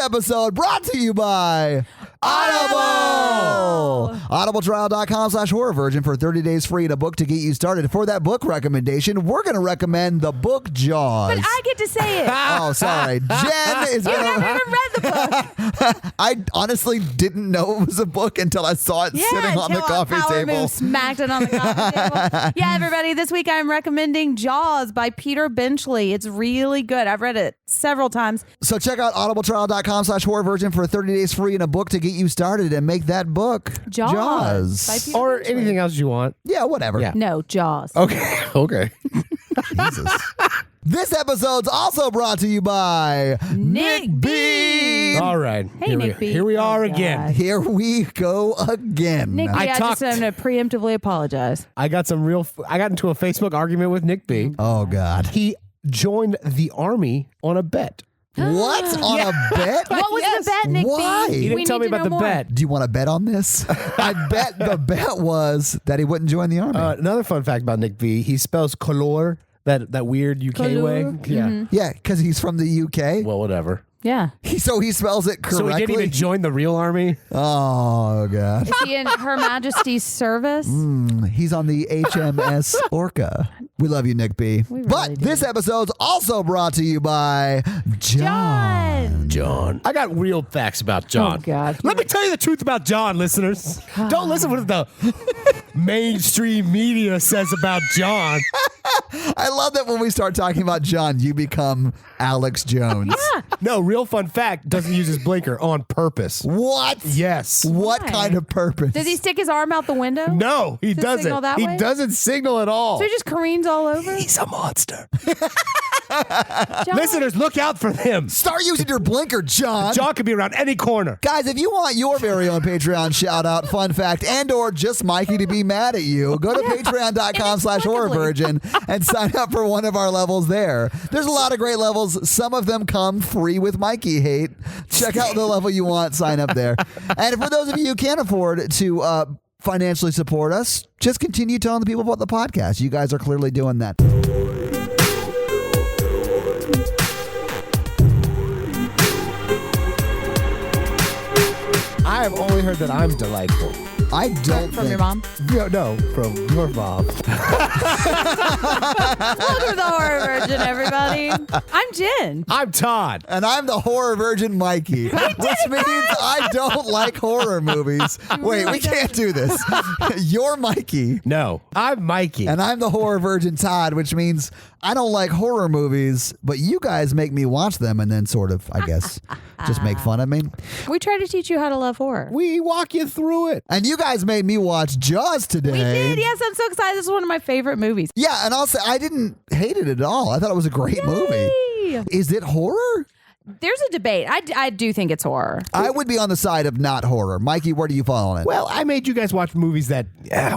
episode brought to you by Audible. Audibletrial.com/horrorvirgin for 30 days free and a book to get you started. For that book recommendation, we're going to recommend the book Jaws. But I get to say it. Oh, sorry. Jen is You going never to... even read the book. I honestly didn't know it was a book until I saw it sitting on the coffee table. Smacked it on the coffee table. Yeah, everybody, this week I'm recommending Jaws by Peter Benchley. It's really good. I've read it several times. So check out audibletrial.com/horrorvirgin for 30 days free and a book to get you started and make that book Jaws. By Peter Or Benchley. anything else you want. Yeah, whatever. Yeah. No, Jaws. Okay. Okay. Jesus. This episode's also brought to you by Nick B. All right. Hey, Nick B. Here we are Oh, again. God. Here we go again. Nick B, I just talked- am going to preemptively apologize. I got into a Facebook argument with Nick B. Oh, God. He joined the army on a bet. What? On a bet? What was the bet, Nick Why? B? He He We didn't tell need me to about the know more. bet. Do you want to bet on this? I bet the bet was that he wouldn't join the army. Another fun fact about Nick B. He spells color that weird UK way. Color? Yeah. Yeah, because he's from the UK. Well, whatever. Yeah. So he spells it correctly. So he didn't even join the real army. Oh, God. Is he in Her Majesty's service? He's on the HMS Orca. We love you, Nick B. We really But do. this episode's also brought to you by John. John. I got real facts about John. Oh, God. Let me tell you the truth about John, listeners. Don't listen to what the mainstream media says about John. I love that when we start talking about John, you become Alex Jones. No, real fun fact, doesn't use his blinker on purpose. What? Yes. What Why? kind of purpose? Does he stick his arm out the window? No, he Does it doesn't. signal that He way? doesn't signal at all. So he just careens all over? He's a monster. John? Listeners, look out for him. Start using your blinker, John. John could be around any corner. Guys, if you want your very own Patreon shout out, fun fact, and or just Mikey to be mad at you, go to patreon.com/horrorvirgin and sign up for one of our levels there. There's a lot of great levels. Some of them come free with Mikey hate. Check out the level you want, sign up there. And for those of you who can't afford to financially support us, just continue telling the people about the podcast. You guys are clearly doing that. I have only heard that I'm delightful. I don't From think... your mom? No, from your mom. Welcome to the Horror Virgin, everybody. I'm Jen. I'm Todd. And I'm the horror virgin Mikey, which means I don't like horror movies. Wait, we can't do this. You're Mikey, No, I'm Mikey. and I'm the horror virgin Todd, which means I don't like horror movies, but you guys make me watch them and then sort of, I guess, just make fun of me. We try to teach you how to love horror. We walk you through it. And you guys made me watch Jaws today. We did. Yes, I'm so excited. This is one of my favorite movies. Yeah, and I'll say I didn't hate it at all. I thought it was a great movie. Yay! Is it horror? There's a debate. I do think it's horror. I would be on the side of not horror. Mikey, where do you fall on it? Well, I made you guys watch movies that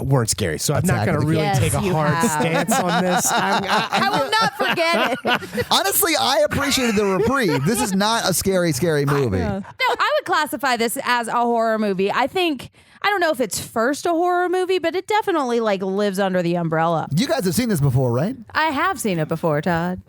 weren't scary, so I'm not Attack of going to the really Yes, take a you hard have. stance on this. I will not forget it. Honestly, I appreciated the reprieve. This is not a scary, scary movie. No, I would classify this as a horror movie. I don't know if it's first a horror movie, but it definitely lives under the umbrella. You guys have seen this before, right? I have seen it before, Todd.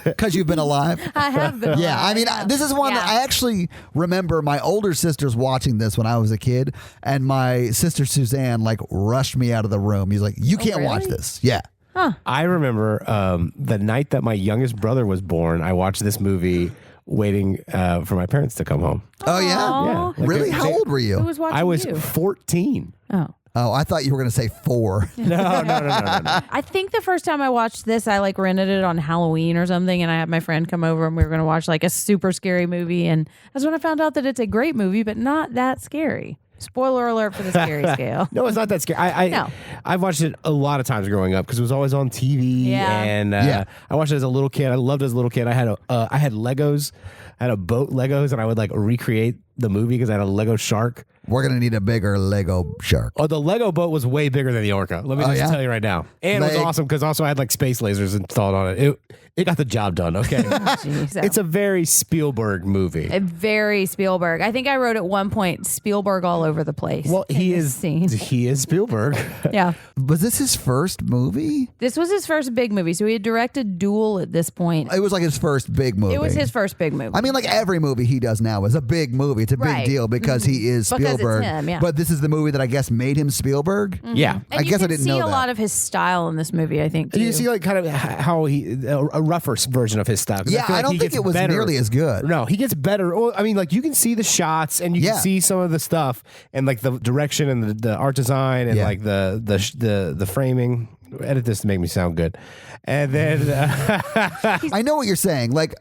Because you've been alive. I have been. Yeah, I mean, this is one that I actually remember my older sisters watching this when I was a kid, and my sister Suzanne rushed me out of the room. He's like, "You can't watch really? this." Yeah. I remember the night that my youngest brother was born, I watched this movie waiting for my parents to come home. Oh yeah. Aw. Yeah. Really? How old were Who you? was watching I was you? 14. Oh. Oh, I thought you were going to say 4. No. I think the first time I watched this, I rented it on Halloween or something, and I had my friend come over and we were going to watch a super scary movie, and that's when I found out that it's a great movie, but not that scary. Spoiler alert for the scary scale. No, it's not that scary. No. I've watched it a lot of times growing up because it was always on TV. Yeah. And Yeah. I watched it as a little kid. I loved it as a little kid. I had Legos. I had a boat Legos, and I would recreate the movie because I had a Lego shark. We're gonna need a bigger Lego shark. Oh, the Lego boat was way bigger than the Orca. Let me just yeah? tell you right now. And it was awesome because also I had like space lasers installed on it. It got the job done, okay? Jeez. It's a very Spielberg movie. A very Spielberg. I think I wrote at one point Spielberg all over the place. Well, he in this is scene. he is Spielberg. Yeah. Was this his first movie? This was his first big movie. So he had directed Duel at this point. It was like his first big movie. It was his first big movie. I mean, like every movie he does now is a big movie. It's a big Right. deal because he is Because it's Spielberg. him, yeah. But this is the movie that I guess made him Spielberg. Yeah. And I you guess I can didn't see know a that. lot of his style in this movie, I think, too. And you see like kind of how he a rougher version of his style. 'Cause Yeah, feel I like don't he think gets it was better. nearly as good. No, he gets better. Well, I mean, like you can see the shots and you Yeah. can see some of the stuff and like the direction and the art design and Yeah. like the framing. Edit this to make me sound good, and then I know what you're saying. Like,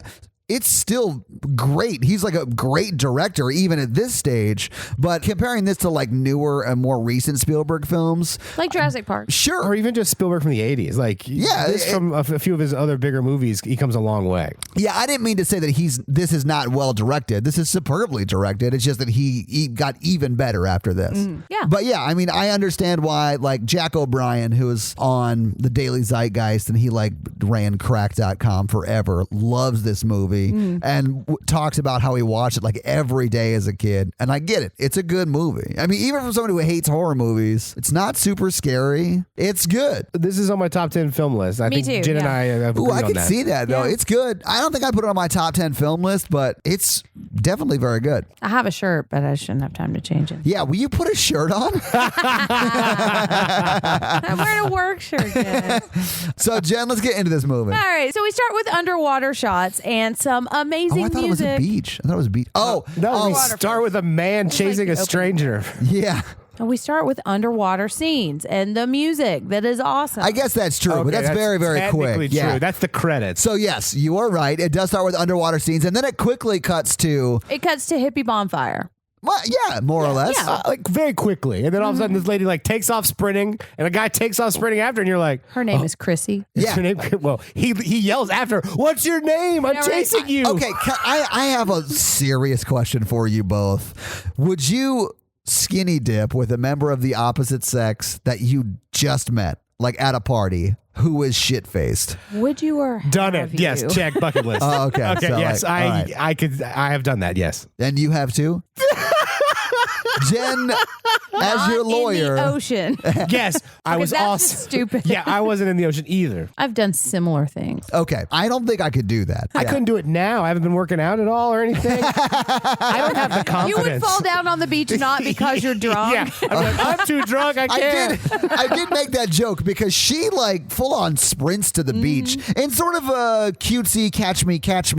it's still great. He's like a great director, even at this stage. But comparing this to like newer and more recent Spielberg films, Like Jurassic Park. or sure. even just Spielberg from the '80s. Like, Yeah, this from a few of his other bigger movies, he comes a long way. Yeah, I didn't mean to say that this is not well directed. This is superbly directed. It's just that he got even better after this. Yeah. But yeah, I mean, I understand why like Jack O'Brien, who was on the Daily Zeitgeist and he like ran crack.com forever, loves this movie and talks about how he watched it like every day as a kid. And I get it. It's a good movie. I mean, even for someone who hates horror movies, it's not super scary. It's good. This is on my top 10 film list. I Me think too, Jen and yeah. I have Ooh, agreed I on can that. see that. No, Yeah. it's good. I don't think I put it on my top 10 film list, but it's definitely very good. I have a shirt, but I shouldn't have time to change it. Yeah, will you put a shirt on? I'm wearing a work shirt, Jen. So, Jen, let's get into this movie. All right, so we start with underwater shots and some amazing Oh, I thought it was a music. beach. I thought it was a beach. Oh, No, we water start with a man chasing the a opening. stranger. yeah. And we start with underwater scenes and the music that is awesome. I guess that's true, but Okay, that's very, very technically quick. true. Yeah. That's the credits. So, yes, you are right. It does start with underwater scenes, and then it quickly cuts to, It cuts to hippie bonfire. well, yeah, more or less. yeah. Like very quickly, and then all of a sudden this lady like takes off sprinting, and a guy takes off sprinting after, and you're like, Her name is Chrissy. Yeah. Her name- well, he yells after, "What's your name? I'm Yeah, right. chasing you." Okay, I have a serious question for you both. Would you skinny dip with a member of the opposite sex that you just met, like at a party, who is shit faced? Would you or Done have it. Yes, you? check bucket list. Oh, okay. Okay. So, Yes, like, all right. I have done that. Yes. And you have too? Jen, as your Not lawyer. in the ocean. Yes, I was that's also just stupid. Yeah, I wasn't in the ocean either. I've done similar things. Okay, I don't think I could do that. I couldn't do it now. I haven't been working out at all or anything. I don't have the confidence. You would fall down on the beach not because you're drunk. Yeah, I'm like, I'm too drunk. I can't. I did make that joke because she like full on sprints to the beach in sort of a cutesy catch me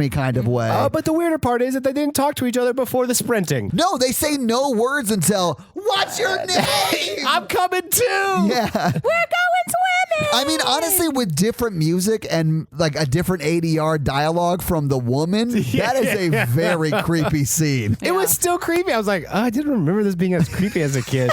kind of way. But the weirder part is that they didn't talk to each other before the sprinting. No, they say no words until what's your name? I'm coming too. Yeah. We're going swimming. I mean, honestly, with different music and like a different ADR dialogue from the woman, that is a very creepy scene. It was still creepy. I was like, oh, I didn't remember this being as creepy as a kid.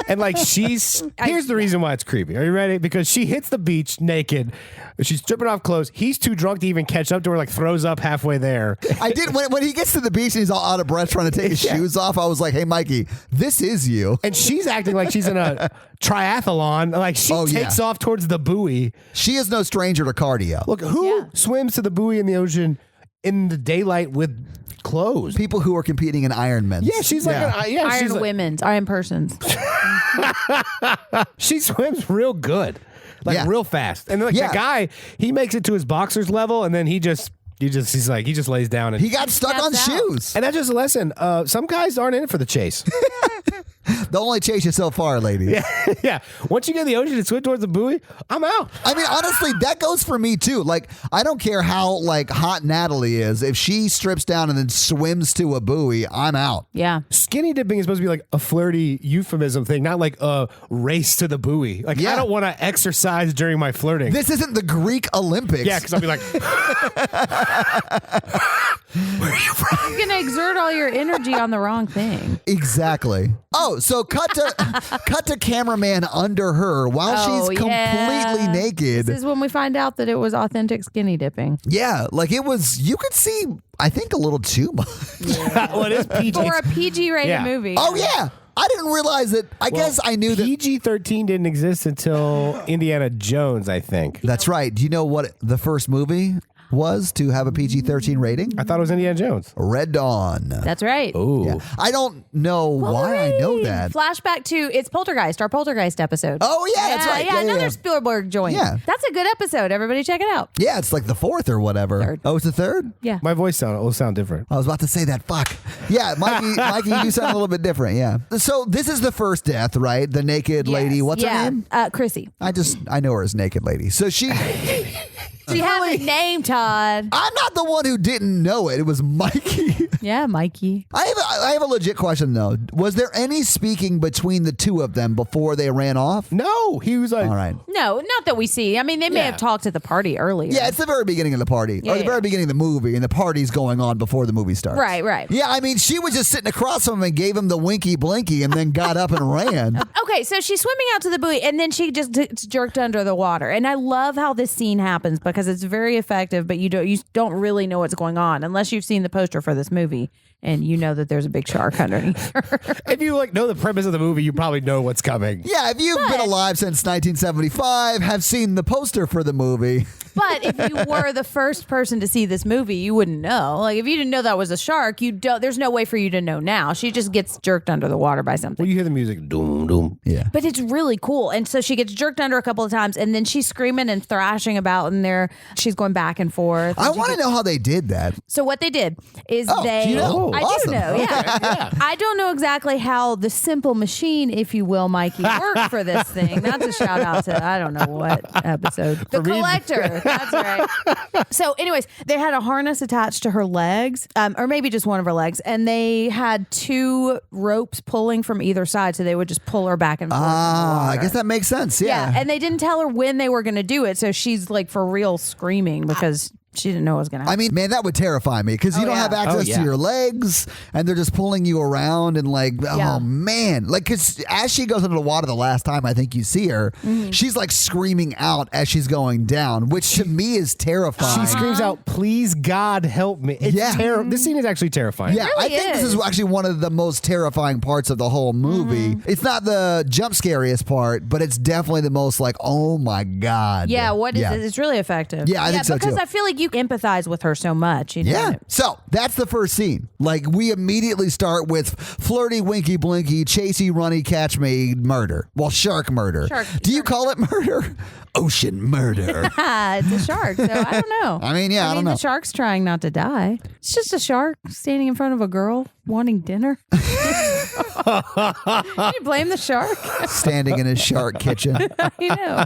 And like here's the reason why it's creepy. Are you ready? Because she hits the beach naked. She's stripping off clothes. He's too drunk to even catch up to her, like throws up halfway there. I did when he gets to the beach and he's all out of breath trying to take his shoes off. I was like, "Hey, Mikey, this is you." And she's acting like she's in a triathlon. Like she Oh, yeah. takes off towards the buoy. She is no stranger to cardio. Look, who swims to the buoy in the ocean in the daylight with clothes? People who are competing in Ironman. Yeah, she's like, Iron she's like, women's, iron persons. she swims real good, like Yeah. real fast. And like Yeah. the guy, he makes it to his boxer's level, and then he just lays down and He got stuck on That's out. shoes. And that's just a lesson. Some guys aren't in it for the chase. They'll only chase you so far, ladies. Yeah. Once you get in the ocean and swim towards the buoy, I'm out. I mean, honestly, that goes for me too. Like, I don't care how like hot Natalie is. If she strips down and then swims to a buoy, I'm out. Yeah. Skinny dipping is supposed to be like a flirty euphemism thing, not like a race to the buoy. Like, Yeah. I don't want to exercise during my flirting. This isn't the Greek Olympics. Yeah, because I'll be like, You're going to exert all your energy on the wrong thing. Exactly. Oh, Oh, so cut to cameraman under her while Oh, she's yeah. completely naked. This is when we find out that it was authentic skinny dipping. Yeah, like it was. You could see, I think, a little too much. Well, it is PG. For a PG rated Yeah. movie. Oh yeah, I didn't realize that. I guess I knew that. PG-13 didn't exist until Indiana Jones, I think. That's right. Do you know what the first movie was to have a PG-13 rating? I thought it was Indiana Jones. Red Dawn. That's right. Ooh. Yeah. I don't know why I know that. Flashback to it's Poltergeist, our Poltergeist episode. Oh yeah, that's right. Yeah, another Spielberg joint. Yeah. That's a good episode. Everybody check it out. Yeah, it's like the fourth or whatever. Third. Oh, it's the third? Yeah. My voice will sound different. I was about to say that. Fuck. Yeah, Mikey, you do sound a little bit different. Yeah. So this is the first death, right? The naked lady. What's her name? Chrissy. I know her as Naked Lady. So she. She has a name, Todd. I'm not the one who didn't know it. It was Mikey. Yeah, Mikey. I have a legit question though. Was there any speaking between the two of them before they ran off? No, he was like, All right. No, not that we see. I mean, they may Yeah. have talked at the party earlier. Yeah, it's the very beginning of the party, or the yeah. very beginning of the movie, and the party's going on before the movie starts. Right. Yeah, I mean, she was just sitting across from him and gave him the winky blinky, and then got up and ran. Okay, so she's swimming out to the buoy, and then she just gets jerked under the water. And I love how this scene happens because it's very effective, but you don't really know what's going on unless you've seen the poster for this movie and you know that there's a big shark underneath her. if you know the premise of the movie, you probably know what's coming. Yeah, if you've been alive since 1975, have seen the poster for the movie. But if you were the first person to see this movie, you wouldn't know. Like if you didn't know that was a shark, there's no way for you to know now. She just gets jerked under the water by something. Well, you hear the music, doom, doom. Yeah. But it's really cool. And so she gets jerked under a couple of times and then she's screaming and thrashing about in there. She's going back and forth. I want to know how they did that. So what they did is Oh, they you know? I Awesome. do know, yeah. I don't know exactly how the simple machine, if you will, Mikey, worked for this thing. That's a shout out to I don't know what episode. The Collector. That's right. So anyways, they had a harness attached to her legs, or maybe just one of her legs, and they had two ropes pulling from either side, so they would just pull her back and forth. in the I water. guess that makes sense. Yeah, Yeah. and they didn't tell her when they were going to do it, so she's like for real screaming because she didn't know it was going to I happen. mean, man, that would terrify me because you Oh, don't yeah. have access Oh, yeah. to your legs and they're just pulling you around and like, Yeah. oh man. Like, because as she goes into the water the last time I think you see her, Mm-hmm. she's like screaming out as she's going down, which to me is terrifying. She screams out, "Please, God, help me!" It's Yeah. This scene is actually terrifying. Yeah, I really think this is is. actually one of the most terrifying parts of the whole movie. Mm-hmm. It's not the jump scariest part, but it's definitely the most like, oh my God. Yeah, what is it? It's really effective. Yeah, I think so, because too. I feel like you empathize with her so much. You know? Yeah. So that's the first scene. Like we immediately start with flirty, winky, blinky, chasey, runny, catch me, murder. Well, shark murder. Do you call it murder? Ocean murder. It's a shark, so I don't know. I mean, yeah, I don't know. The shark's trying not to die. It's just a shark standing in front of a girl wanting dinner. You blame the shark? Standing in his shark kitchen. You know.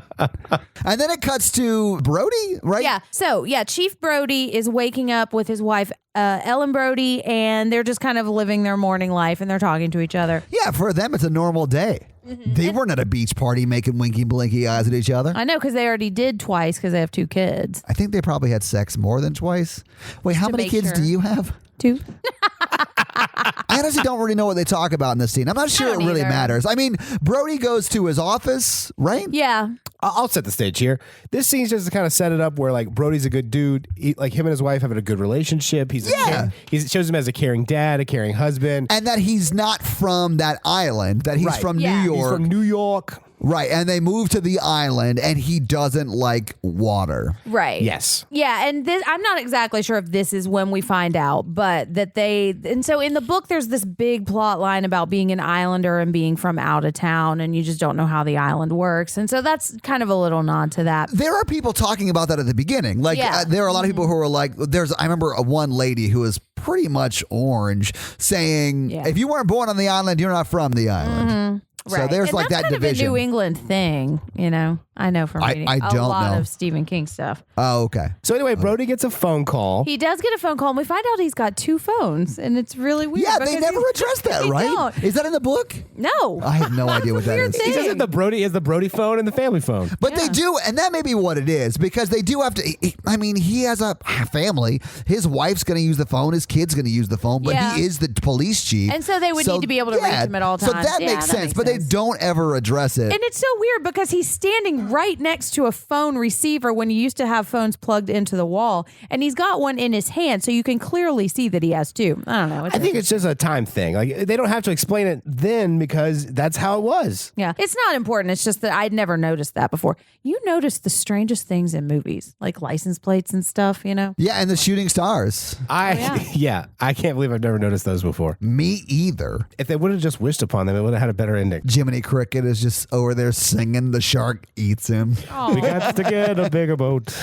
And then it cuts to Brody, right? Yeah. So, yeah, Chief Brody is waking up with his wife, Ellen Brody, and they're just kind of living their morning life and they're talking to each other. Yeah, for them, it's a normal day. They weren't at a beach party making winky, blinky eyes at each other. I know because they already did twice because they have two kids. I think they probably had sex more than twice. Wait, how to many make kids sure. do you have? Two. I honestly don't really know what they talk about in this scene. I'm not sure it don't really either. matters. I mean, Brody goes to his office, right? Yeah. I'll set the stage here. This scene's just to kind of set it up where like Brody's a good dude. Like him and his wife having a good relationship. He shows him as a caring dad, a caring husband. And that he's not from that island, that he's Right. from Yeah. New He's York. from New York. Right. And they move to the island and he doesn't like water. Right. Yes. Yeah, and this I'm not exactly sure if this is when we find out, but that and so in the book there's this big plot line about being an islander and being from out of town and you just don't know how the island works. And so that's kind of a little nod to that. There are people talking about that at the beginning. Like, Yeah. there are a lot of people who are like, I remember one lady who was pretty much orange saying, Yeah. if you weren't born on the island, you're not from the island. So there's and like that's that kind division. of a New England thing, you know. I know from reading I a don't lot know. of Stephen King stuff. Oh, okay. So anyway, Brody gets a phone call. He does get a phone call, and we find out he's got 2 phones, and it's really weird. Yeah, they because never he's- addressed that, They right? don't. Is that in the book? No. I have no idea what that weird is. thing. He doesn't has the Brody phone and the family phone. But they do, and that may be what it is, because they do have to. I mean, he has a family. His wife's going to use the phone. His kid's going to use the phone. But Yeah. he is the police chief, And so they would need to be able to reach him at all So times. that Yeah, makes that sense. makes But sense. they don't ever address it. And it's so weird because he's standing right next to a phone receiver when you used to have phones plugged into the wall, and he's got one in his hand, so you can clearly see that he has 2. I don't know. I think it's just a time thing. Like they don't have to explain it then because that's how it was. yeah, it's not important. It's just that I'd never noticed that before. You notice the strangest things in movies, like license plates and stuff, you know? Yeah, and the shooting stars. yeah. I can't believe I've never noticed those before. Me either. If they would have just wished upon them, it would have had a better ending. Jiminy Cricket is just over there singing. The shark eats him. We got to get a bigger boat.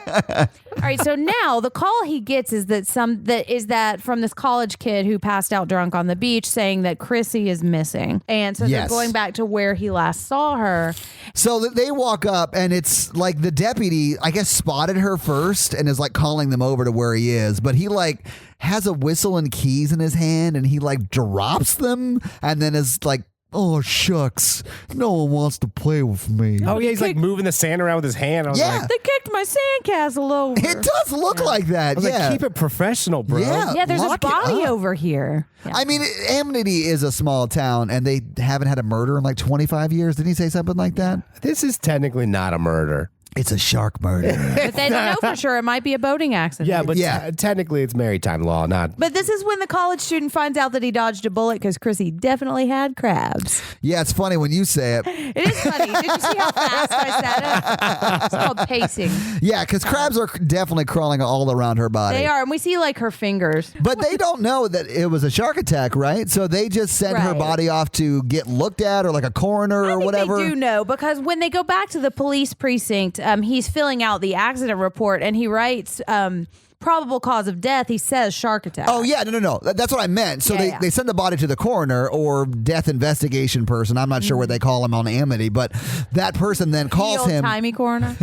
All right, so now the call he gets is that from this college kid who passed out drunk on the beach saying that Chrissy is missing. And so Yes. they're going back to where he last saw her. So they walk up, and it's like the deputy, I guess, spotted her first and is like calling them over to where he is. But he like has a whistle and keys in his hand, and he like drops them, and then is like, "Oh shucks, no one wants to play with me." Oh yeah, he's like moving the sand around with his hand. I was Yeah. like, They kicked my sandcastle over. It does look like that. I was Yeah. like, keep it professional, bro. Yeah. Yeah, there's a Lock it body up. over here. Yeah. I mean, Amity is a small town, and they haven't had a murder in like 25 years. Didn't he say something like that? This is technically not a murder. It's a shark murder. But they don't know for sure. It might be a boating accident. Yeah, but Yeah. technically it's maritime law, not. But this is when the college student finds out that he dodged a bullet because Chrissy definitely had crabs. Yeah, it's funny when you say it. It is funny. Did you see how fast I said it? It's called pacing. Yeah, because crabs are definitely crawling all around her body. They are. And we see like her fingers. But they don't know that it was a shark attack, right? So they just send her Right. body off to get looked at, or like a coroner I or think whatever. they do know because when they go back to the police precinct, he's filling out the accident report and he writes probable cause of death. He says shark attack. Oh yeah, no. That's what I meant. So Yeah, they send the body to the coroner or death investigation person. I'm not sure what they call him on Amity, but that person then calls him Timey coroner.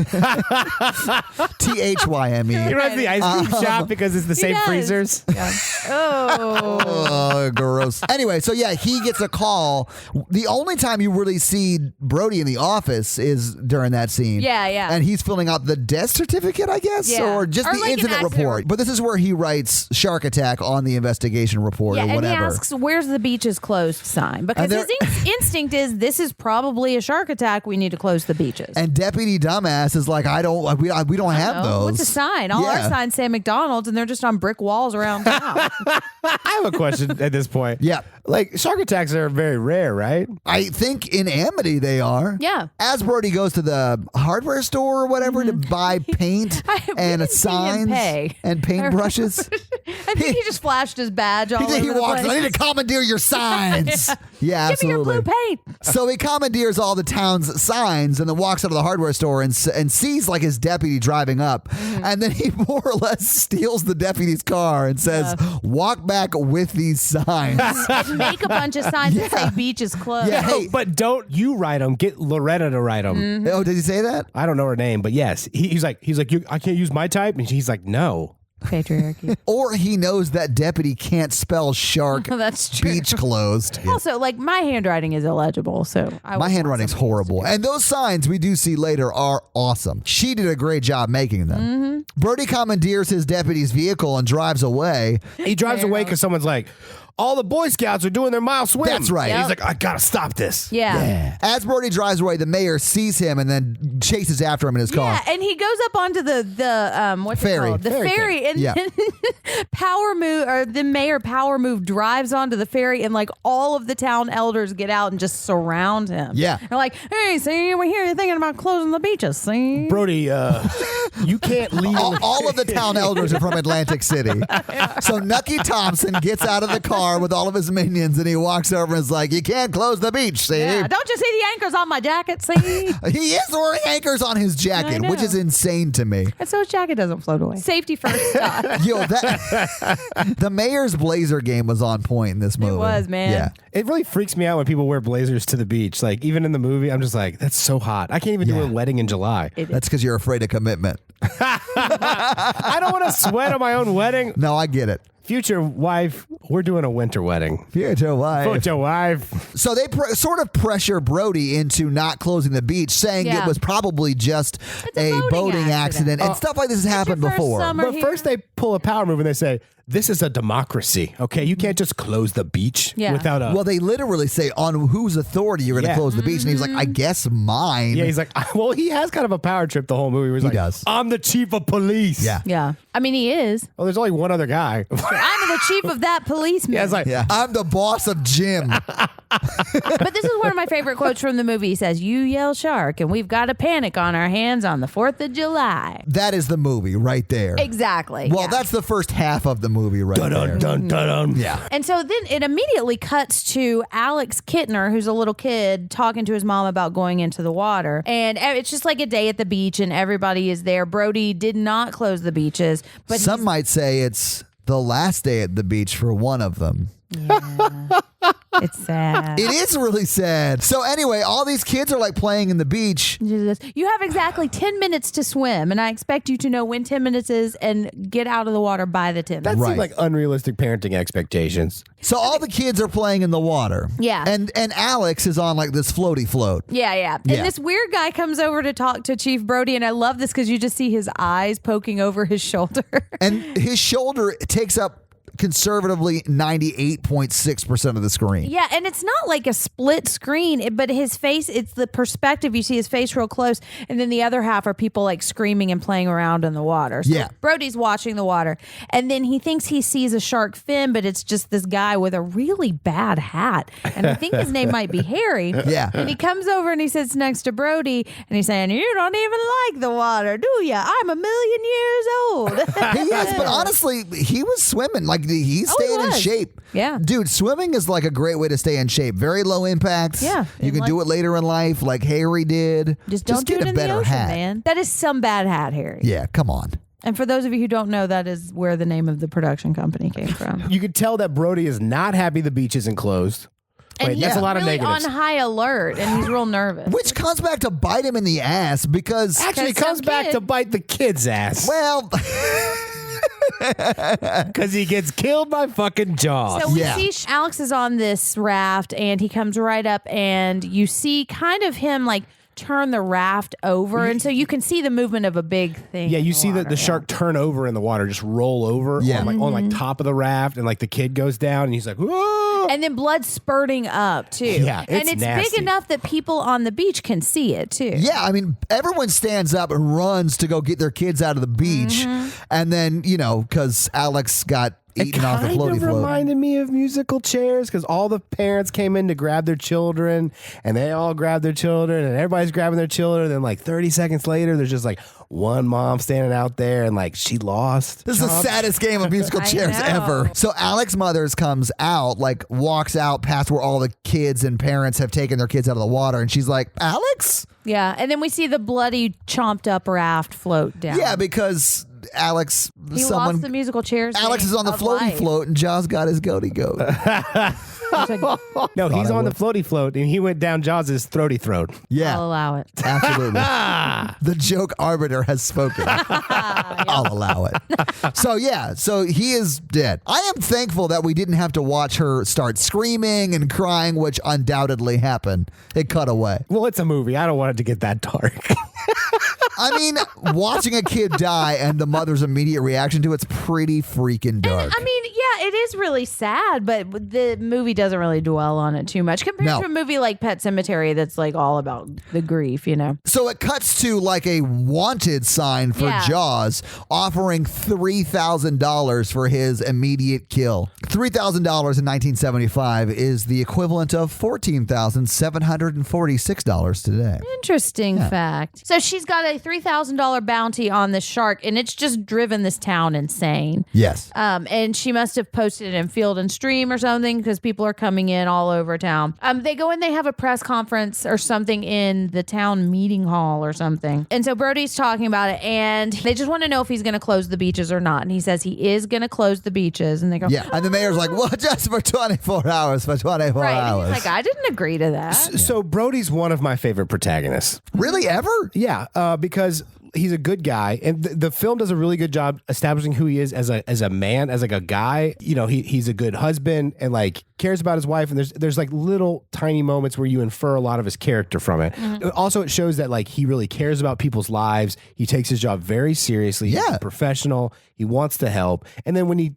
THYME. He runs the ice cream shop because it's the same does. freezers. Yeah. Oh. Oh, gross. Anyway, so yeah, he gets a call. The only time you really see Brody in the office is during that scene. Yeah. And he's filling out the death certificate, I guess, Yeah. or just Or the like an incident accident report. But this is where he writes shark attack on the investigation report Yeah, or and whatever. he asks, "Where's the beaches closed sign?" Because And his instinct is, "This is probably a shark attack. We need to close the beaches." And Deputy Dumbass is like, we don't have Oh, those. what's a sign? All our Yeah. signs say McDonald's, and they're just on brick walls around town. I have a question at this point. Yeah. Like shark attacks are very rare, right? I think in Amity they are. Yeah. As Brody goes to the hardware store or whatever to buy paint We and didn't see him signs pay. and paintbrushes. I think he just flashed his badge all over He the walks. place. I need to commandeer your signs. Yeah, Give me your absolutely. blue paint. So he commandeers all the town's signs and then walks out of the hardware store and sees like his deputy driving up. Mm-hmm. And then he more or less steals the deputy's car and says, "Walk back with these signs." And make a bunch of signs that say beach is closed. Yeah. Hey. But don't you write them. Get Loretta to write them. Mm-hmm. Oh, did he say that? I don't know her name, but yes. He's like, I can't use my type. And she's like, no. Patriarchy. Or he knows that deputy can't spell shark That's true. beach closed. Also, like my handwriting is illegible, so My handwriting's horrible. And those signs we do see later are awesome. She did a great job making them. Mm-hmm. Brody commandeers his deputy's vehicle and drives away. He drives away because someone's like, all the Boy Scouts are doing their mile swim. That's right. And he's Yep. like, I gotta stop this. Yeah. As Brody drives away, the mayor sees him and then chases after him in his car. Yeah, and he goes up onto the what's Ferry. it called? The Ferry ferry, and Yeah. then the mayor Power Move drives onto the ferry, and like all of the town elders get out and just surround him. Yeah. they're like, "Hey, see, we hear you thinking about closing the beaches. See, Brody, you can't leave. All of the town elders are from Atlantic City. So Nucky Thompson gets out of the car with all of his minions and he walks over and is like, "You can't close the beach, see?" yeah, don't you see the anchors on my jacket? See, He is wearing anchors on his jacket, I which know. is insane to me. and so his jacket doesn't float away. Safety first. God. Yo, the mayor's blazer game was on point in this movie. was, man. Yeah. It really freaks me out when people wear blazers to the beach. Like, even in the movie, I'm just like, that's so hot. I can't even do a wedding in July. That's because you're afraid of commitment. I don't want to sweat on my own wedding. No, I get it. Future wife, we're doing a winter wedding. Future wife. Future wife. So they sort of pressure Brody into not closing the beach, saying Yeah. it was probably just It's a boating accident. and stuff like this has happened your first before. summer. But first they pull a power move and they say, this is a democracy, okay? You can't just close the beach Yeah. without a... Well, they literally say, on whose authority you're going to Yeah. close the beach. And he's like, I guess mine. yeah, he's like, well, he has kind of a power trip the whole movie. Where he's He like, does. I'm the chief of police. Yeah. Yeah. I mean, he is. Well, there's only one other guy. I'm the chief of that policeman. Yeah, it's like, Yeah. I'm the boss of Jim. But this is one of my favorite quotes from the movie. He says, "You yell shark, and we've got a panic on our hands on the 4th of July." That is the movie right there. Exactly. Well, yeah. that's the first half of the movie right there. dun, dun, dun. Yeah. And so then it immediately cuts to Alex Kittner, who's a little kid, talking to his mom about going into the water. And it's just like a day at the beach, and everybody is there. Brody did not close the beaches, but Some might say it's the last day at the beach for one of them. it's sad. It is really sad. So anyway, all these kids are like playing in the beach. You have exactly 10 minutes to swim, and I expect you to know when 10 minutes is and get out of the water by the 10 That minutes. Right. seems like unrealistic parenting expectations. So all the kids are playing in the water. Yeah. And Alex is on like this floaty float. Yeah. Yeah. And this weird guy comes over to talk to Chief Brody, and I love this because you just see his eyes poking over his shoulder. And his shoulder takes up conservatively 98.6% of the screen. Yeah, and it's not like a split screen, but his face, it's the perspective. You see his face real close, and then the other half are people like screaming and playing around in the water. So Yeah. Brody's watching the water, and then he thinks he sees a shark fin, but it's just this guy with a really bad hat. And I think his name might be Harry. Yeah. And he comes over and he sits next to Brody, and he's saying, "You don't even like the water, do you? I'm 1,000,000 years old." He is, but honestly, he was swimming. Like he's Oh, he staying in was. shape. Yeah. Dude, swimming is like a great way to stay in shape. Very low impact. Yeah. You can do it later in life like Harry did. Just don't do get it a in the better ocean, hat. man. That is some bad hat, Harry. Yeah, come on. And for those of you who don't know, that is where the name of the production company came from. You could tell that Brody is not happy the beach isn't closed. And Wait, he's that's a lot of really negatives. on high alert, and he's real nervous. Which comes back to bite him in the ass because, Actually, it 'Cause comes some back kid- to bite the kid's ass well, because he gets killed by fucking Jaws. So we Yeah. see Alex is on this raft, and he comes right up, and you see kind of him like turn the raft over, and so you can see the movement of a big thing. Yeah, in you see water, the shark turn over in the water, just roll over Yeah. on like top of the raft, and like the kid goes down, and he's like, whoa! And then blood spurting up too. Yeah, and it's it's nasty. big enough that people on the beach can see it too. yeah, I mean, everyone stands up and runs to go get their kids out of the beach. And then, because Alex got It eaten off the kind floaty of float. reminded me of musical chairs because all the parents came in to grab their children, and they all grabbed their children, and everybody's grabbing their children. And then, like 30 seconds later, there's just like one mom standing out there, and like she lost. This is the Chomp. saddest game of musical I chairs know. ever. So Alex Mothers comes out, like walks out past where all the kids and parents have taken their kids out of the water, and she's like, "Alex?" Yeah, and then we see the bloody chomped up raft float down. Yeah, because Alex, he lost the musical chairs. Alex game is on the of floaty life. float, and Jaws got his goaty goat. It's like, No, he's I on would. the floaty float, and he went down Jaws' throaty throat. Yeah, I'll allow it. absolutely. The joke arbiter has spoken. I'll allow it. So he is dead. I am thankful that we didn't have to watch her start screaming and crying, which undoubtedly happened. It cut away. Well, it's a movie. I don't want it to get that dark. I mean, watching a kid die and the mother's immediate reaction to it's pretty freaking dark. I mean, yeah, it is really sad, but the movie doesn't really dwell on it too much compared No. to a movie like Pet Sematary that's like all about the grief, So it cuts to like a wanted sign for Yeah. Jaws offering $3,000 for his immediate kill. $3,000 in 1975 is the equivalent of $14,746 today. Interesting fact. So she's got a $3,000 bounty on this shark, and it's just driven this town insane. Yes. And she must must have posted it in Field and Stream or something because people are coming in all over town. They go in, they have a press conference or something in the town meeting hall or something. And so Brody's talking about it, and they just want to know if he's going to close the beaches or not. And he says he is going to close the beaches. And they go, Yeah. And the mayor's like, well, just for 24 hours, for 24 right. And hours. he's like, I didn't agree to that. So Brody's one of my favorite protagonists. Really, ever? Yeah, because he's a good guy, and the film does a really good job establishing who he is as a man, as like a guy. You know, he's a good husband and like cares about his wife. And there's like little tiny moments where you infer a lot of his character from it. Also, it shows that like he really cares about people's lives. He takes his job very seriously. He's a professional. He wants to help. And then when he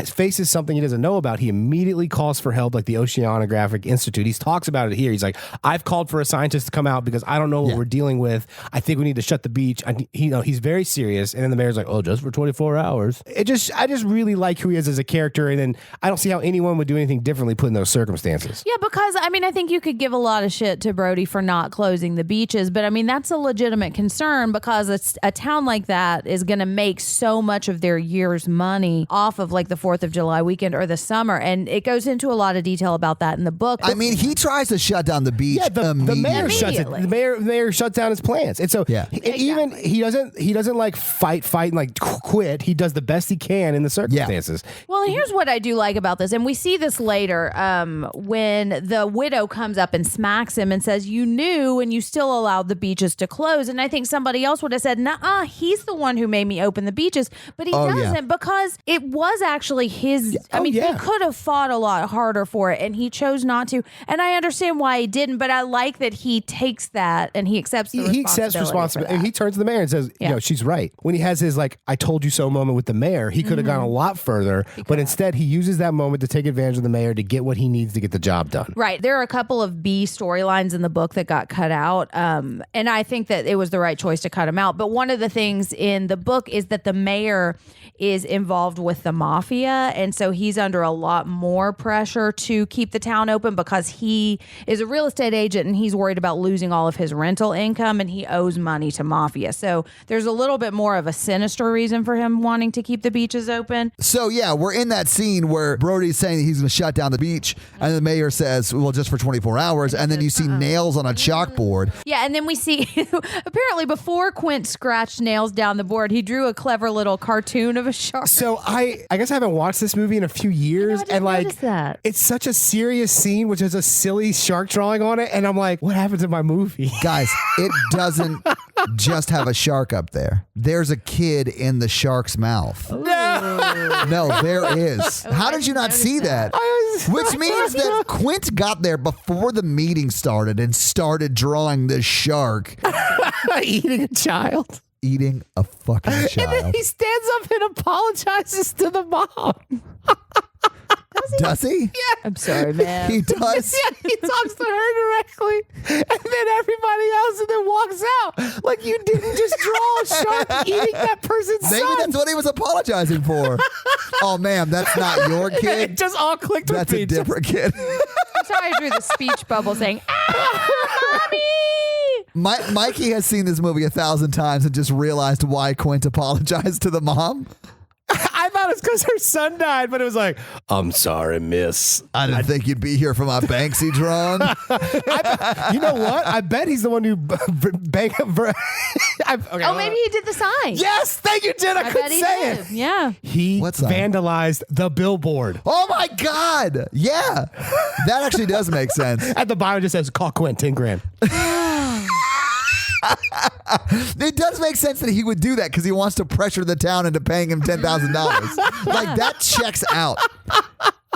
faces something he doesn't know about, he immediately calls for help, like the Oceanographic Institute. He talks about it here. He's like, I've called for a scientist to come out because I don't know what we're dealing with. I think we need to shut the beach. He's very serious. And then the mayor's like, oh, just for 24 hours. I just really like who he is as a character. And then I don't see how anyone would do anything differently put in those circumstances. Yeah, because I mean, I think you could give a lot of shit to Brody for not closing the beaches, but I mean, that's a legitimate concern because a town like that is going to make so much of their year's money off of like the 4th of July weekend or the summer. And it goes into a lot of detail about that in the book. I mean, he tries to shut down the beach. Yeah, the mayor shuts it. Immediately. The mayor shuts down his plans, and so even he doesn't like fight and like quit. He does the best he can in the circumstances. Well, here's what I do like about this, and we see this later when the widow comes up and smacks him and says, "You knew, and you still allowed the beaches to close." And I think somebody else would have said, "Nuh-uh, he's the one who made me open the beaches," but he doesn't because it was actually his. I mean, he could have fought a lot harder for it, and he chose not to. And I understand why he didn't, but I like that he takes that and he accepts the responsibility. He accepts responsibility. And he turns to the mayor and says, "You know, she's right." When he has his like "I told you so" moment with the mayor, he could have gone a lot further, but instead he uses that moment to take advantage of the mayor to get what he needs to get the job done. Right. There are a couple of B storylines in the book that got cut out, and I think that it was the right choice to cut them out. But one of the things in the book is that the mayor is involved with the mafia, and so he's under a lot more pressure to keep the town open because he is a real estate agent and he's worried about losing all of his rental income, and he owes money to mafia. So there's a little bit more of a sinister reason for him wanting to keep the beaches open. So yeah, we're in that scene where Brody's saying that he's going to shut down the beach, and the mayor says, well, just for 24 hours, and then you see nails on a chalkboard. Yeah, and then we see, apparently before Quint scratched nails down the board, he drew a clever little cartoon of a shark. So I guess I haven't watched this movie in a few years, I didn't notice that. It's such a serious scene, which has a silly shark drawing on it, and I'm like, what happened to my movie? Guys, it doesn't just have a shark up there. There's a kid in the shark's mouth. No, there is. How did you not see that? Which means that Quint got there before the meeting started and started drawing the shark. Eating a child. Eating a fucking And then child. he stands up and apologizes to the mom. Does he? Yeah. I'm sorry, man. He does? Yeah, he talks to her directly, and then everybody else, and then walks out. Like, you didn't just draw a shark eating that person's Maybe son. that's what he was apologizing for. Oh, man, that's not your It kid. just all clicked That's with a me. different kid. I'm sorry I drew the speech bubble saying, Mommy! Mikey has seen this movie 1,000 times and just realized why Quint apologized to the mom. I thought it was because her son died, but it was like, I'm sorry, miss. I didn't think you'd be here for my Banksy drawing. You know what? I bet he's the one who bank. Okay, Maybe he did the sign. Yes, thank you, Jen. I bet couldn't he say did. it. Yeah. He What sign? vandalized the billboard. Oh my God. Yeah. That actually does make sense. At the bottom, it just says, call Quint, 10 grand. It does make sense that he would do that because he wants to pressure the town into paying him $10,000. Like, that checks out.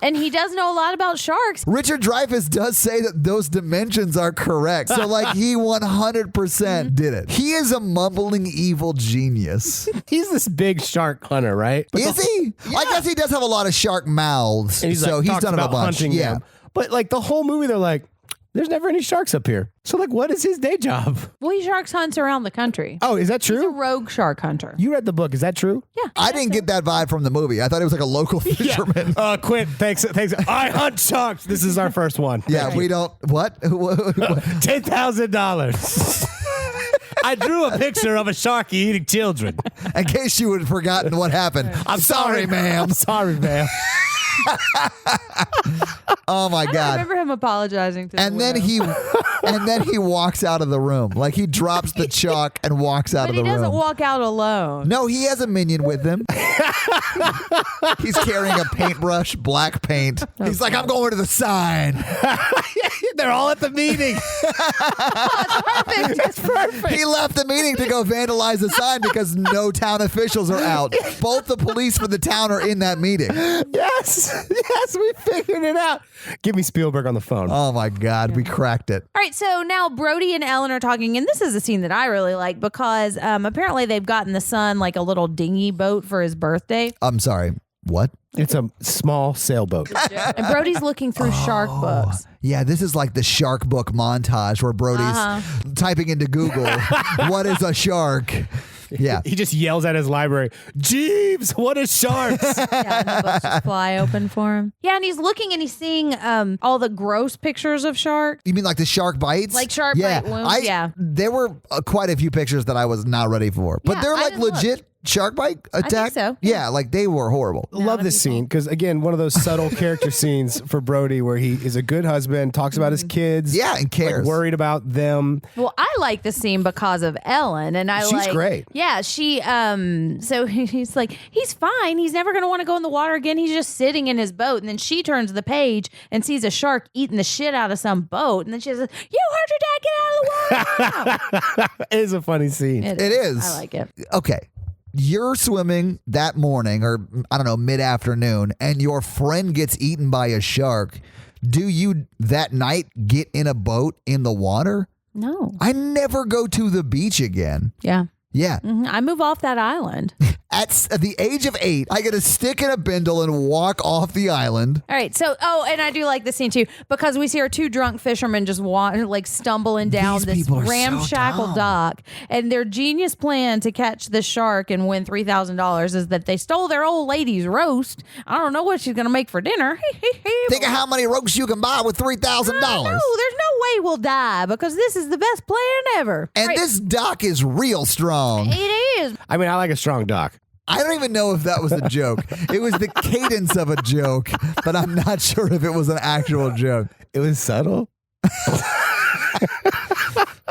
And he does know a lot about sharks. Richard Dreyfuss does say that those dimensions are correct. So, like, he 100% did it. He is a mumbling evil genius. He's this big shark hunter, right? But Is he? I guess he does have a lot of shark mouths. And So like, he's talks done him a about bunch. hunting Yeah. them. But like the whole movie, they're like, there's never any sharks up here. So like, what is his day job? Well, he sharks hunts around the country. Oh, is that He's a true? rogue shark hunter. You read the book. Is that true? Yeah. I didn't get that vibe from the movie. I thought it was like a local fisherman. Quint, thanks. I hunt sharks. This is our first one. Yeah, we don't. What? $10,000. I drew a picture of a shark eating children. In case you had forgotten what happened. I'm sorry, ma'am. I'm sorry, ma'am. Oh my I don't God. remember him apologizing to And the then widow. he walks out of the room. Like he drops the chalk and walks out But of he the doesn't room. walk out alone. No, he has a minion with him. He's carrying a paintbrush, black paint. He's like, I'm going to the sign. They're all at the meeting. Perfect. That's perfect. He left the meeting to go vandalize the sign because no town officials are out. Both the police for the town are in that meeting. Yes, we figured it out. Give me Spielberg on the phone. Oh my God, we cracked it. All right, so now Brody and Ellen are talking, and this is a scene that I really like because apparently they've gotten the son like a little dinghy boat for his birthday, I'm sorry. What? It's a small sailboat. and Brody's looking through shark books. Yeah, this is like the shark book montage where Brody's typing into Google, what is a shark? Yeah. He just yells at his library, Jeeves, what is sharks? Yeah, and the books just fly open for him. Yeah, and he's looking and he's seeing all the gross pictures of shark. You mean like the shark bites? Like shark bite wounds, yeah. There were quite a few pictures that I was not ready for. But Yeah, they're I like didn't look. legit shark bite attack. so. Yeah, like they were horrible. Love this scene because, again, one of those subtle character scenes for Brody where he is a good husband, talks about his kids. Yeah, and cares. Like, worried about them. Well, I like the scene because of Ellen, and She's great. Yeah, she. So he's like, he's fine. He's never going to want to go in the water again. He's just sitting in his boat, and then she turns the page and sees a shark eating the shit out of some boat, and then she says, "You heard your dad. Get out of the water!" It is a funny scene. It is. I like it. Okay. You're swimming that morning or I don't know, mid-afternoon and your friend gets eaten by a shark. Do you that night get in a boat in the water? No. I never go to the beach again. Yeah. Yeah. I move off that island. At the age of 8, I get a stick and a bindle and walk off the island. All right. So, and I do like this scene too because we see our two drunk fishermen just like stumbling down These this people are so ramshackle dumb. dock. And their genius plan to catch the shark and win $3,000 is that they stole their old lady's roast. I don't know what she's going to make for dinner. Think of how many roasts you can buy with $3,000. No, there's no way we'll die because this is the best plan ever. And Right. this dock is real strong. It is. I mean, I like a strong doc. I don't even know if that was a joke. It was the cadence of a joke, but I'm not sure if it was an actual joke. It was subtle.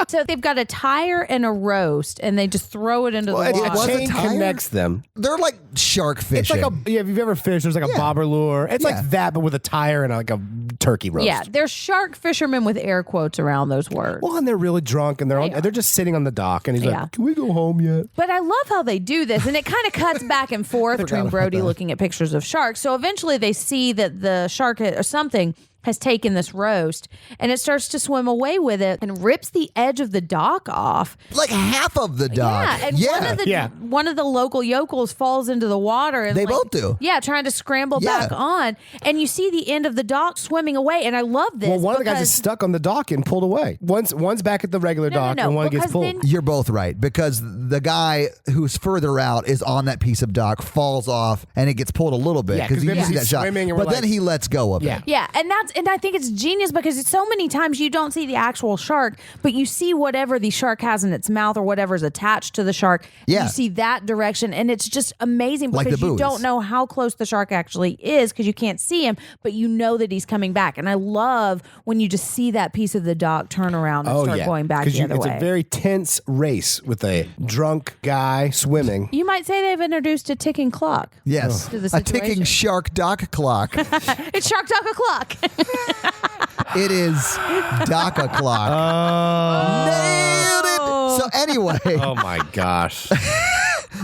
So they've got a tire and a roast, and they just throw it into the Well, water. a was a chain tire? connects them. They're like shark It's fishing. like if you've ever fished, there's like a bobber lure. It's Yeah. like that, but with a tire and like a turkey roast. Yeah, they're shark fishermen with air quotes around those words. Well, and they're really drunk, and they're just sitting on the dock, and he's Yeah. like, "Can we go home yet?" But I love how they do this, and it kind of cuts back and forth between Brody looking at pictures of sharks. So eventually they see that the shark or something has taken this roast, and it starts to swim away with it and rips the edge of the dock off. like half of the dock. Yeah, and one of the local yokels falls into the water. And They like, both do. Yeah, trying to scramble Yeah. back on, and you see the end of the dock swimming away. And I love this. Well, one of the guys is because- stuck on the dock and pulled away. One's back at the regular dock, no, and one gets because pulled. then- You're both right because the guy who's further out is on that piece of dock, falls off, and it gets pulled a little bit Yeah, 'cause you maybe see he's that shot. swimming and But we're then like- he lets go of Yeah. it. Yeah, and I think it's genius because it's so many times you don't see the actual shark, but you see whatever the shark has in its mouth or whatever's attached to the shark. Yeah. You see that direction, and it's just amazing Like because the you buoys. don't know how close the shark actually is because you can't see him, but you know that he's coming back. And I love when you just see that piece of the dock turn around and start going back the other it's way. a very tense race with a drunk guy swimming. You might say they've introduced a ticking clock. Yes. To the A ticking situation. shark dock clock. It's Shark Dock O'Clock. It is dock o'clock. Nailed it. So anyway, Oh my gosh!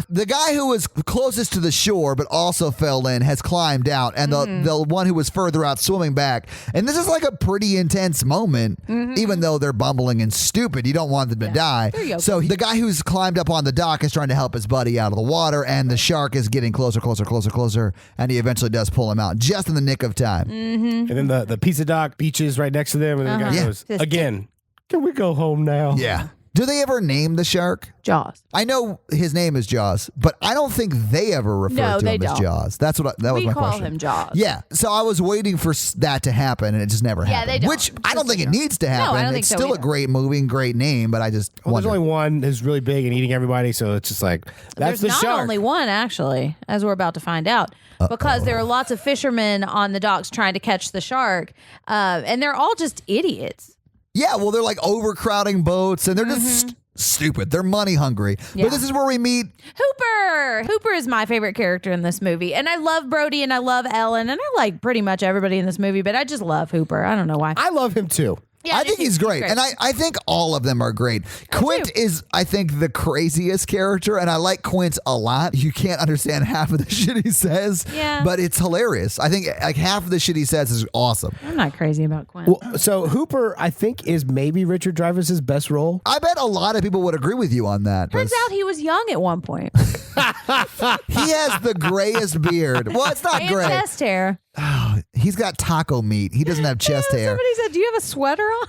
the guy who was closest to the shore but also fell in has climbed out, and the one who was further out swimming back. And this is like a pretty intense moment, even though they're bumbling and stupid. You don't want them to die. yokels. So the guy who's climbed up on the dock is trying to help his buddy out of the water, and the shark is getting closer, and he eventually does pull him out just in the nick of time. And then the pizza dock beaches right next to them, and then the guy Yeah. goes again. Can we go home now? Yeah. Do they ever name the shark? Jaws. I know his name is Jaws, but I don't think they ever refer No, to they him as don't. Jaws. That was We my call question. him Jaws. Yeah, so I was waiting for that to happen, and it just never happened. they don't. Which I don't think it needs to happen. I don't think It's so still a either. great movie and great name, but I just Well, there's wonder. only one who's really big and eating everybody, so it's just like that's There's the not shark. only one, actually, as we're about to find out, because there are lots of fishermen on the docks trying to catch the shark, and they're all just idiots. Yeah, well, they're like overcrowding boats, and they're just stupid. They're money hungry. Yeah. But this is where we meet. Hooper! Hooper is my favorite character in this movie, and I love Brody and I love Ellen, and I like pretty much everybody in this movie, but I just love Hooper. I don't know why. I love him too. Yeah, I think he's great. And I think all of them are great. Quint is, I think, the craziest character, and I like Quint a lot. You can't understand half of the shit he says, Yeah. but it's hilarious. I think like half of the shit he says is awesome. I'm not crazy about Quinn. Well, so Hooper, I think, is maybe Richard Dreyfuss's best role. I bet a lot of people would agree with you on that. Turns out he was young at one point. He has the grayest beard. Well, it's not And gray. chest hair. He's got taco meat. He doesn't have chest hair. Somebody said, "Do you have a sweater on?"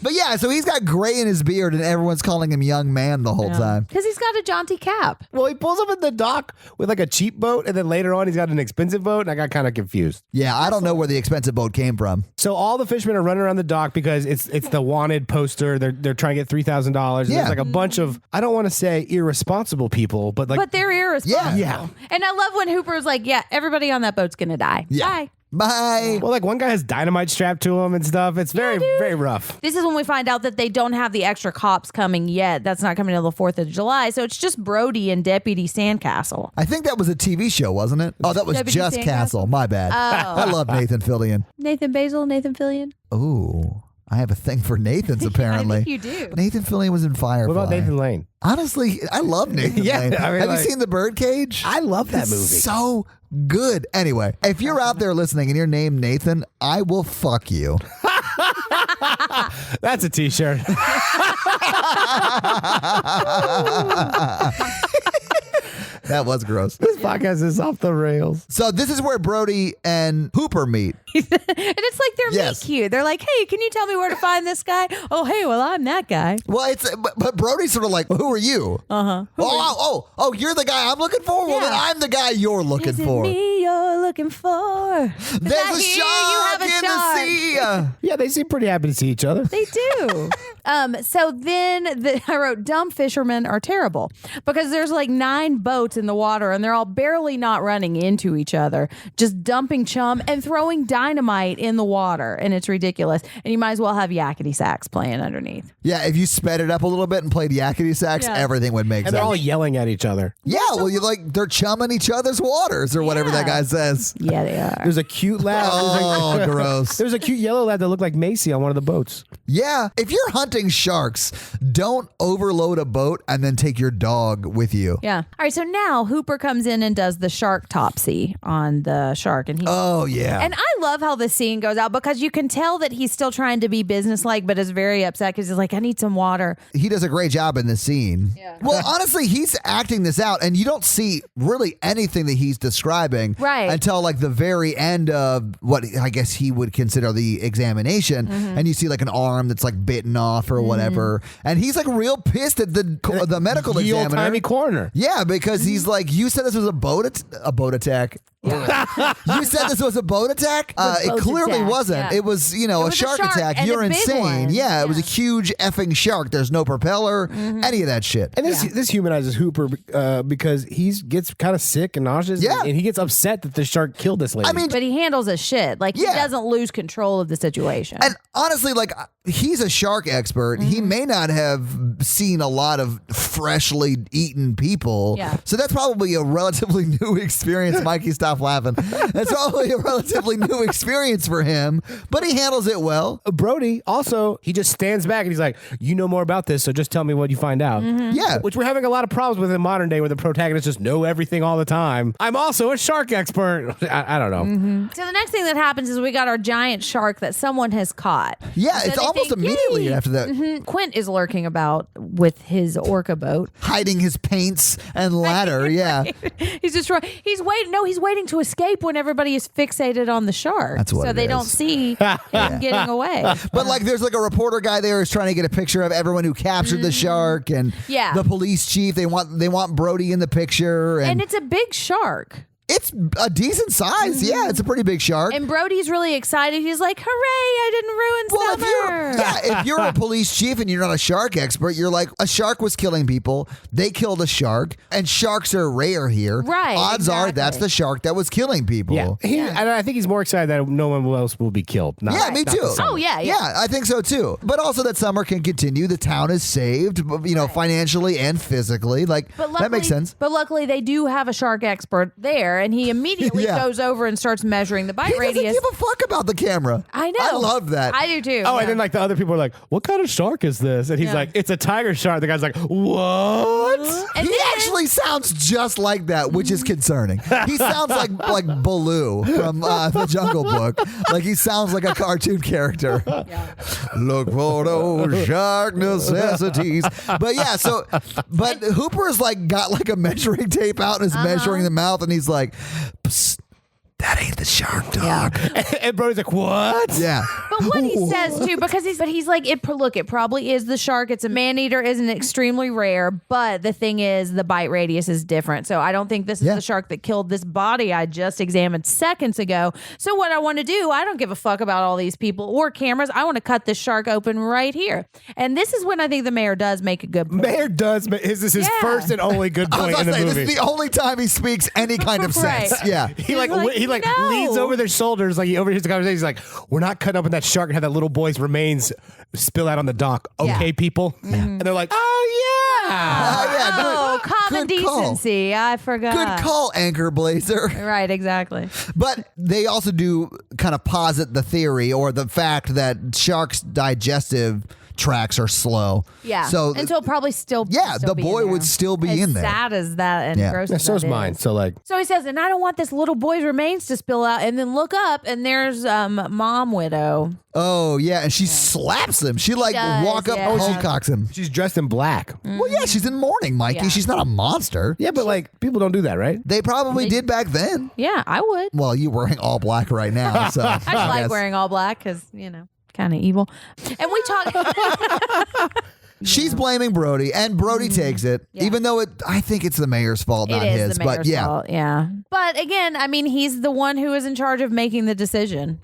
But yeah, so he's got gray in his beard, and everyone's calling him young man the whole time. Because he's got a jaunty cap. Well, he pulls up in the dock with like a cheap boat, and then later on he's got an expensive boat, and I got kind of confused. Yeah, I don't know where the expensive boat came from. So all the fishermen are running around the dock because it's the wanted poster. They're trying to get $3,000. Yeah. There's like a bunch of, I don't want to say irresponsible people, but like But they're irresponsible. Yeah. And I love when Hooper's like, "Yeah, everybody on that boat's gonna die. Yeah. Bye." Bye. well, like one guy has dynamite strapped to him and stuff. It's very very rough. This is when we find out that they don't have the extra cops coming yet. That's not coming until the 4th of July. So it's just Brody and Deputy Sandcastle. I think that was a TV show, wasn't it? Oh, that was WC just Castle. My bad. I love Nathan Fillion. Nathan Basil, Nathan Fillion. Ooh, I have a thing for Nathan's apparently. I think you do. Nathan Fillion was in Firefly. What about Nathan Lane? Honestly, I love Nathan Yeah, Lane. I mean, have like- you seen The Birdcage? I love that It's movie. so good. Anyway, if you're out there listening and you're named Nathan, I will fuck you. That's a T-shirt. That was gross. This podcast is off the rails. So this is where Brody and Hooper meet. And it's like they're Yes. meet cute. They're like, "Hey, can you tell me where to find this guy?" "Oh, hey, well, I'm that guy." Well, but Brody's sort of like, who are you? Oh, you're the guy I'm looking for? Well, then Yeah. I'm the guy you're looking Is it for. me you're looking for? There's I a hear shark you have a in shark. the sea. Yeah, they seem pretty happy to see each other. They do. So then I wrote, "Dumb fishermen are terrible," because there's like 9 boats in the water and they're all barely not running into each other, just dumping chum and throwing dynamite in the water. And it's ridiculous. And you might as well have yakety sax playing underneath. Yeah, if you sped it up a little bit and played yakety sax, Yeah. everything would make And they're all sense. yelling at each other. Yeah, well, they're chumming each other's waters or whatever that Yeah. guy says. Yeah, they are. There's a cute lad. Oh, gross. There's a cute yellow lad that looked like Macy on one of the boats. Yeah, if you're hunting sharks, don't overload a boat and then take your dog with you. Yeah. All right. So now Hooper comes in and does the shark topsy on the shark. And he. Oh, yeah. And I love how the scene goes out because you can tell that he's still trying to be businesslike, but is very upset because he's like, "I need some water." He does a great job in this scene. Yeah. Well, honestly, he's acting this out, and you don't see really anything that he's describing Right. until like the very end of what I guess he would consider the examination, Mm-hmm. and you see like an arm that's like bitten off or whatever, and he's like real pissed at the medical The examiner. old-timey coroner. Yeah, because he's like, "You said this was a boat attack." You said this was a boat attack? It boat clearly attack, wasn't. yeah. It was, a was a shark shark, attack. and You're a big insane. one. Yeah, it was a Yeah. huge effing shark. There's no propeller, any of that shit. And this humanizes Hooper because he gets kind of sick and nauseous. Yeah. And he gets upset that the shark killed this lady. I mean, But he handles his shit. Like, Yeah. he doesn't lose control of the situation. and honestly, like, he's a shark expert. He may not have seen a lot of freshly eaten people. Yeah. So that's probably a relatively new experience. Mikey, stop laughing. That's probably a relatively new experience for him, but he handles it well. Brody also, he just stands back and he's like, "You know more about this, so just tell me what you find out." Yeah. Which we're having a lot of problems with in modern day where the protagonists just know everything all the time. I'm also a shark expert. I don't know. So the next thing that happens is we got our giant shark that someone has caught. Yeah, So it's they almost think, immediately "Yay." after that. Quint is lurking about with his orca boat. Hiding his paints and ladder. Yeah. He's waiting starting to escape when everybody is fixated on the shark. That's what so it they is. don't see him getting away. But like, there's like a reporter guy there who's trying to get a picture of everyone who captured the shark, and Yeah. the police chief. They want Brody in the picture, And and it's a big shark. it's a decent size. Yeah, it's a pretty big shark. And Brody's really excited. He's like, hooray, I didn't ruin summer. if you're a police chief and you're not a shark expert, you're like, a shark was killing people. They killed a shark, and sharks are rare here. Right, Odds are exactly. that's the shark that was killing people. And I think he's more excited that no one else will be killed. Not, Yeah, me not too. the summer. Oh, yeah. Yeah, I think so too. But also that summer can continue. The town is saved, financially and physically. Like, But luckily, that makes sense. But luckily, they do have a shark expert there, and he immediately Yeah. goes over and starts measuring the bite He doesn't radius. give a fuck about the camera. I know. I love that. I do too. Oh, yeah. and then like the other people are like, "What kind of shark is this?" And he's Yeah. like, "It's a tiger shark." The guy's like, "What?" And He then- actually sounds just like that, which is concerning. He sounds like Baloo from the Jungle Book. Like he sounds like a cartoon character. Look for those shark necessities. But yeah, but Hooper's like got like a measuring tape out and is measuring the mouth, and he's like, "Psst, that ain't the shark, dog." And Brody's like, "What?" Yeah. But what he says too, because he's like, it probably is the shark. It's a man eater, isn't extremely rare, but the thing is, the bite radius is different. So I don't think this is Yeah. the shark that killed this body I just examined seconds ago. So what I want to do, I don't give a fuck about all these people or cameras. I want to cut this shark open right here. And this is when I think the mayor does make a good point. Mayor does. This is his Yeah. first and only good I was point about in to the say, movie. this is the only time he speaks any kind of sense. Right. Yeah. He like No. leans over their shoulders, like he overhears the conversation. He's like, "We're not cutting open that shark and have that little boy's remains spill out on the dock, okay, Yeah. people?" And they're like, "Oh yeah." Yeah, Oh, common good call. decency. I forgot. Good call, Anchor Blazer. Right, exactly. But they also do kind of posit the theory or the fact that sharks' digestive tracks are slow. Yeah. So until probably still. Yeah, still the be in boy there. would still be as in there. Sad as that and Yeah. gross. Yeah, as so's that mine. is. So like, So he says, and I don't want this little boy's remains to spill out. And then look up, and there's mom widow. oh yeah, and she slaps him. She like does, walk up yeah. home cocks him. she's dressed in black. Well, yeah, she's in mourning, Mikey. Yeah. She's not a monster. Yeah, but like people don't do that, right? They probably did back then. Yeah, I would. Well, you're wearing all black right now, so I just like guess. wearing all black because kind of evil. And we talk. She's blaming Brody, and Brody takes it, Yeah. even though I think it's the mayor's fault, not It is his. the But mayor's yeah, fault, yeah. But again, I mean, he's the one who is in charge of making the decision.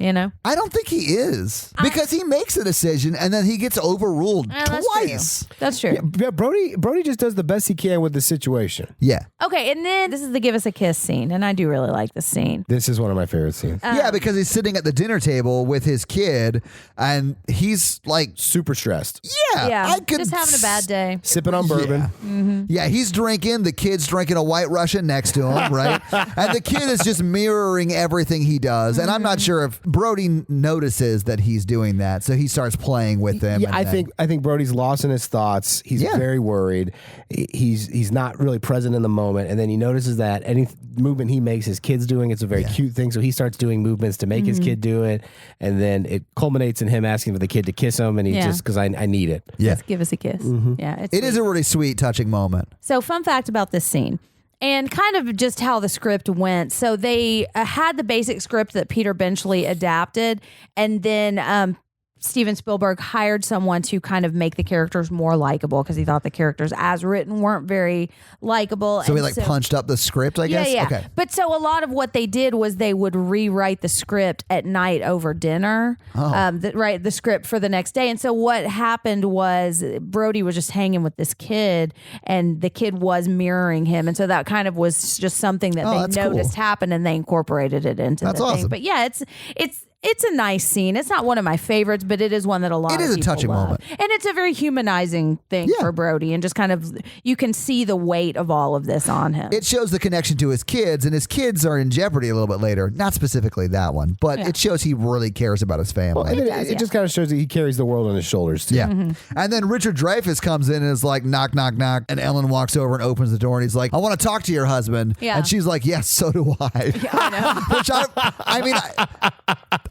I don't think he is because he makes a decision and then he gets overruled That's twice. true. That's true. Yeah, Brody just does the best he can with the situation. Yeah. Okay, and then this is the give us a kiss scene, and I do really like this scene. This is one of my favorite scenes. Yeah, because he's sitting at the dinner table with his kid and he's like, Super stressed, Yeah, I could just having a bad day. sipping on bourbon. Yeah, he's drinking. The kid's drinking a White Russian next to him, right? And the kid is just mirroring everything he does. And I'm not sure if Brody notices that he's doing that, so he starts playing with them. Yeah, and then- I think Brody's lost in his thoughts. He's Yeah. very worried. He's not really present in the moment, and then he notices that any movement he makes, his kid's doing. It's a very cute thing, so he starts doing movements to make his kid do it, and then it culminates in him asking for the kid to kiss him, and he's Yeah. just because I need it. Yeah. Just give us a kiss. Yeah, it's It is a really sweet, touching moment. So, fun fact about this scene and kind of just how the script went. So, they had the basic script that Peter Benchley adapted, and then Steven Spielberg hired someone to kind of make the characters more likable because he thought the characters as written weren't very likable. So And he like punched up the script, I guess? Yeah. Okay. But so a lot of what they did was they would rewrite the script at night over dinner, Oh. the script for the next day. And so what happened was Brody was just hanging with this kid, and the kid was mirroring him, and so that kind of was just something that Oh, that's they cool. noticed happen, and they incorporated it into That's the thing. awesome. But yeah, it's a nice scene. It's not one of my favorites, but it is one that a lot It of is a people touching love. moment. And it's a very humanizing thing Yeah. for Brody, and just kind of you can see the weight of all of this on him. It shows the connection to his kids, and his kids are in jeopardy a little bit later. Not specifically that one, but Yeah. it shows he really cares about his family. And does, it yeah. just kind of shows that he carries the world on his shoulders too. Yeah. And then Richard Dreyfuss comes in and is like, knock, knock, knock. And Ellen walks over and opens the door and he's like, I want to talk to your husband. Yeah. And she's like, yes, so do I. I know. Which I mean,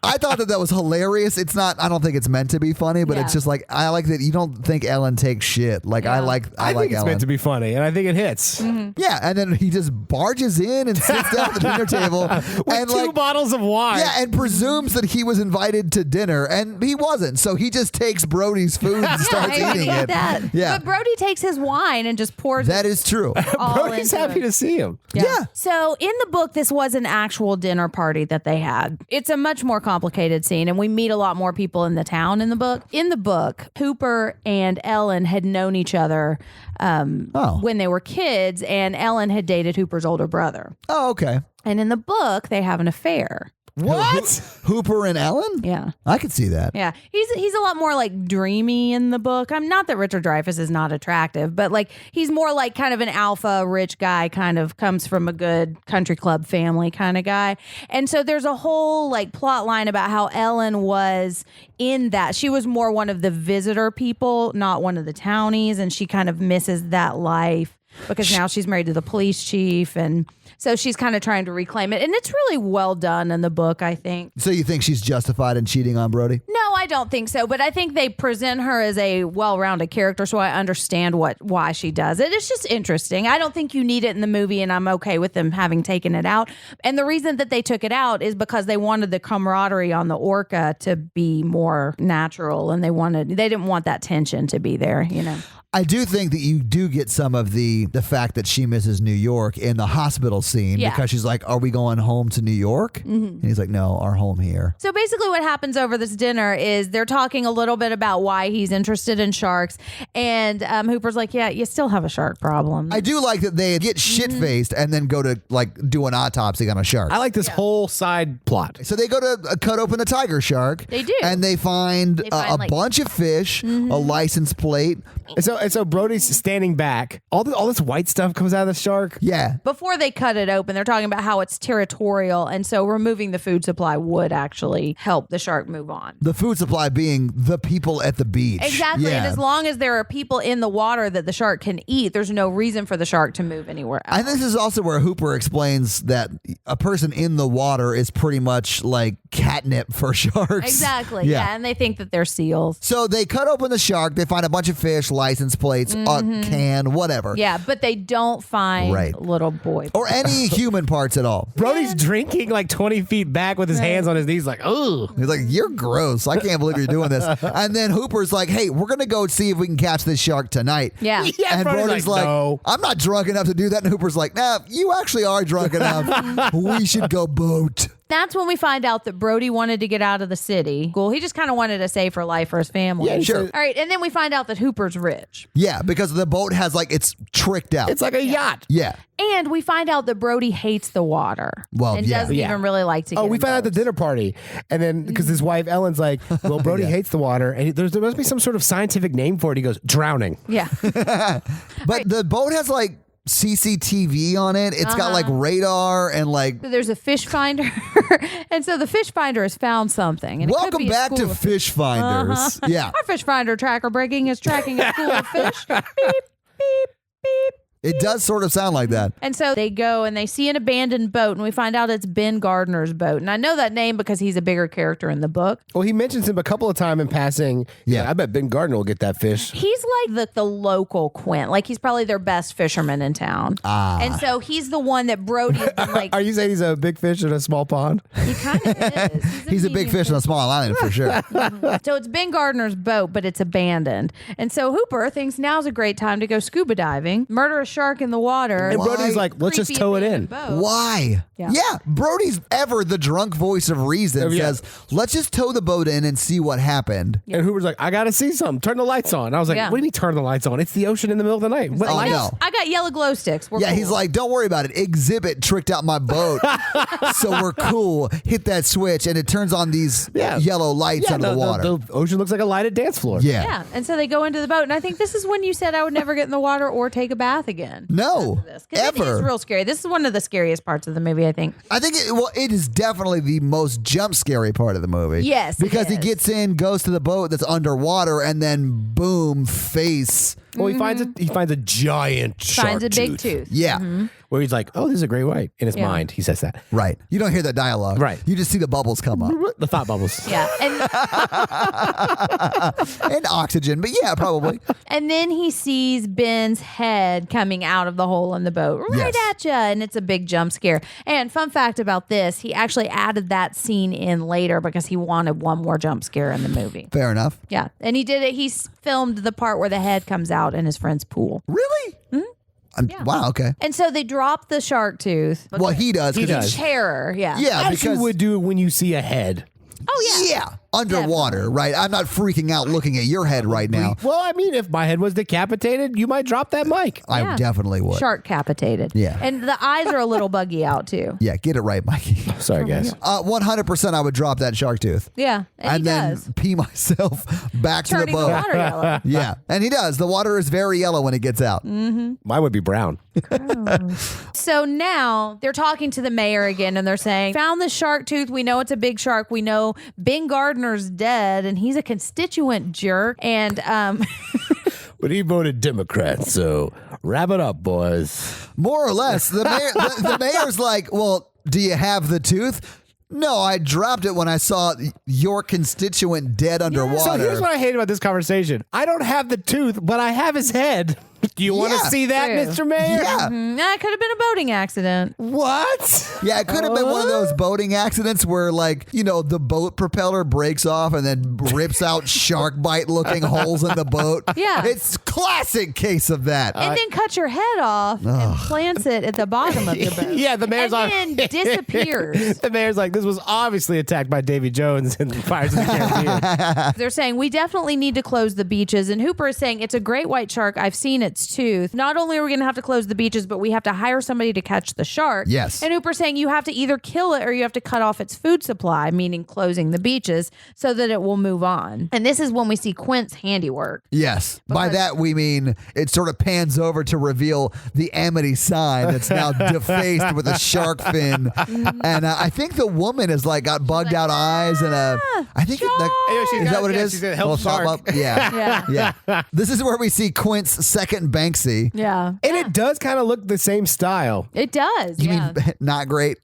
I thought thought that was hilarious. It's not. I don't think it's meant to be funny, but it's Yeah. just like I like that you don't think Ellen takes shit. Like I Yeah. like I like think it's Ellen. meant to be funny, and I think it hits. Yeah, and then he just barges in and sits down at the dinner table With and two bottles of wine. yeah, and presumes that he was invited to dinner, and he wasn't. So he just takes Brody's food and starts I eating get it. that. Yeah, But Brody takes his wine and just pours that it is true. all Brody's into happy it. to see him. Yeah. So in the book, this was an actual dinner party that they had. It's a much more complicated scene, and we meet a lot more people in the town in the book. In the book, Hooper and Ellen had known each other when they were kids, and Ellen had dated Hooper's older brother. Oh, okay. And in the book, they have an affair. What? Hooper and Ellen? Yeah. I could see that. Yeah, he's a lot more like dreamy in the book. I'm not that Richard Dreyfuss is not attractive, but like he's more like kind of an alpha rich guy, kind of comes from a good country club family kind of guy. And so there's a whole like plot line about how Ellen was in that. She was more one of the visitor people, not one of the townies, and she kind of misses that life because now she's married to the police chief, and so she's kind of trying to reclaim it. And it's really well done in the book, I think. So you think she's justified in cheating on Brody? No, I don't think so. But I think they present her as a well-rounded character, so I understand why she does it. It's just interesting. I don't think you need it in the movie, and I'm okay with them having taken it out. And the reason that they took it out is because they wanted the camaraderie on the Orca to be more natural, and they didn't want that tension to be there. You know. I do think that you do get some of the fact that she misses New York in the hospital scene Yeah. because she's like, "Are we going home to New York?" And he's like, "No, our home here." So basically, what happens over this dinner is they're talking a little bit about why he's interested in sharks, and Hooper's like, "Yeah, you still have a shark problem." I do like that they get shit faced and then go to like do an autopsy on a shark. I like this whole side plot. So they go to cut open a tiger shark. They do. and they find, find, a like- bunch of fish, a license plate. And so Brody's standing back. All this white stuff comes out of the shark. Yeah, Before they cut it open, they're talking about how it's territorial, and so removing the food supply would actually help the shark move on. the food supply being the people at the beach. Exactly. Yeah. And as long as there are people in the water that the shark can eat, there's no reason for the shark to move anywhere else. And this is also where Hooper explains that a person in the water is pretty much like catnip for sharks. Exactly. Yeah. And they think that they're seals. So they cut open the shark. They find a bunch of fish, license plates, a can, whatever. Yeah, but they don't find Right. little boy. Or any human parts at all. Brody's drinking like 20 feet back with his hands on his knees, like, oh. He's like, "You're gross. I can't believe you're doing this." And then Hooper's like, "Hey, we're going to go see if we can catch this shark tonight." Yeah. Yeah, And Brody's like, no. "I'm not drunk enough to do that." And Hooper's like, "Nah, you actually are drunk enough. We should go boat." That's when we find out that Brody wanted to get out of the city. Cool. He just kind of wanted to save her life for his family. Yeah, sure. All right. And then we find out that Hooper's rich. Yeah, because the boat has like, it's tricked out. It's like a yacht. Yeah. And we find out that Brody hates the water. Well, and yeah. doesn't Yeah. even really like to get Oh, we in found out at the boats. dinner party. And then, because his wife, Ellen's like, well, Brody Yeah. hates the water. And there must be some sort of scientific name for it. He goes, drowning. Yeah. But the boat has like CCTV on it. It's got like radar and like. So there's a fish finder. And so the fish finder has found something. And it could Welcome be a back school to of Fish Finders. Yeah. Our fish finder tracker breaking is tracking a school of fish. Beep, beep, beep. It does sort of sound like that. And so they go and they see an abandoned boat, and we find out it's Ben Gardner's boat. And I know that name because he's a bigger character in the book. Well, he mentions him a couple of times in passing. Yeah. I bet Ben Gardner will get that fish. He's like the local Quint. Like he's probably their best fisherman in town. And so he's the one that Brody has been like, Are you saying he's a big fish in a small pond? he kind of is. He's a big medium fish on a small island for sure. So it's Ben Gardner's boat, but it's abandoned. And so Hooper thinks now's a great time to go scuba diving, murder a shark in the water. And Why? Brody's like, let's just creepy tow it in. abandoned boat. Why? Yeah. Brody's ever the drunk voice of reason Yeah. says, "Let's just tow the boat in and see what happened." And Hoover's like, I got to see something. Turn the lights on. I was like, Yeah. what do you mean turn the lights on? It's the ocean in the middle of the night. What Oh, lights? no. I got yellow glow sticks. We're Yeah, cool. he's like, "Don't worry about it. Exhibit tricked out my boat, so we're cool." Hit that switch, and it turns on these Yeah. yellow lights Yeah, under the water. the ocean looks like a lighted dance floor. yeah. Yeah. And so they go into the boat. And I think this is when you said I would never get in the water or take a bath again. No, This. 'Cause it is ever. real scary. This is one of the scariest parts of the movie, I think. I think it is definitely the most jump scary part of the movie. Yes, it because he is. gets in, goes to the boat that's underwater, and then boom, face. Well, he finds a giant shark Finds a big tooth. Yeah. Where he's like, "Oh, this is a great white." In his mind, he says that. Right. You don't hear that dialogue. Right. You just see the bubbles come up. The thought bubbles. Yeah. And oxygen, but yeah, probably. And then he sees Ben's head coming out of the hole in the boat right Yes. at you, and it's a big jump scare. And fun fact about this, he actually added that scene in later because he wanted one more jump scare in the movie. Fair enough. Yeah, and he did it. He filmed the part where the head comes out in his friend's pool. Really? Wow, okay. And so they dropped the shark tooth. Well, he does. 'cause He does. Terror, yeah. Yeah, As you because would do when you see a head. Oh, yeah. underwater, right? I'm not freaking out looking at your head right now. Well, I mean, if my head was decapitated, you might drop that mic. I Yeah. definitely would. Shark capitated. Yeah. And the eyes are a little buggy out, too. Yeah, get it right, Mikey. Sorry, guys. 100% I would drop that shark tooth. Yeah. And he then does. pee myself back to the Turning the boat. water yellow. Yeah, and he does. The water is very yellow when it gets out. Mine would be brown. So now they're talking to the mayor again and they're saying, found the shark tooth. We know it's a big shark. We know Ben Gardner's dead and he's a constituent jerk. And But he voted Democrat, so wrap it up, boys. More or less. The mayor, the mayor's like, well, do you have the tooth? No, I dropped it when I saw your constituent dead underwater. So here's what I hate about this conversation. I don't have the tooth, but I have his head. Do you want to Yeah. see that, True. Mr. Mayor? Yeah. that could have been a boating accident. What? Yeah, it could have been one of those boating accidents where, like, you know, the boat propeller breaks off and then rips out shark bite looking holes in the boat. Yeah. It's classic case of that. And then cuts your head off and plants it at the bottom of your boat. Yeah, the mayor's and then disappears. The mayor's like, this was obviously attacked by Davy Jones in Pirates of the Caribbean. They're saying we definitely need to close the beaches. And Hooper is saying it's a great white shark. I've seen its tooth. Not only are we going to have to close the beaches, but we have to hire somebody to catch the shark. Yes. And Hooper's saying you have to either kill it or you have to cut off its food supply, meaning closing the beaches so that it will move on. And this is when we see Quint's handiwork. Yes. By that, we mean it sort of pans over to reveal the Amity sign that's now defaced with a shark fin. And I think the woman has like got bugged out eyes and I think shark! is that what it is? She's gonna help Little thumb shark. up? Yeah. Yeah. Yeah. This is where we see Quint's second Banksy. Yeah. And it does kind of look the same style. It does. You yeah. mean not great?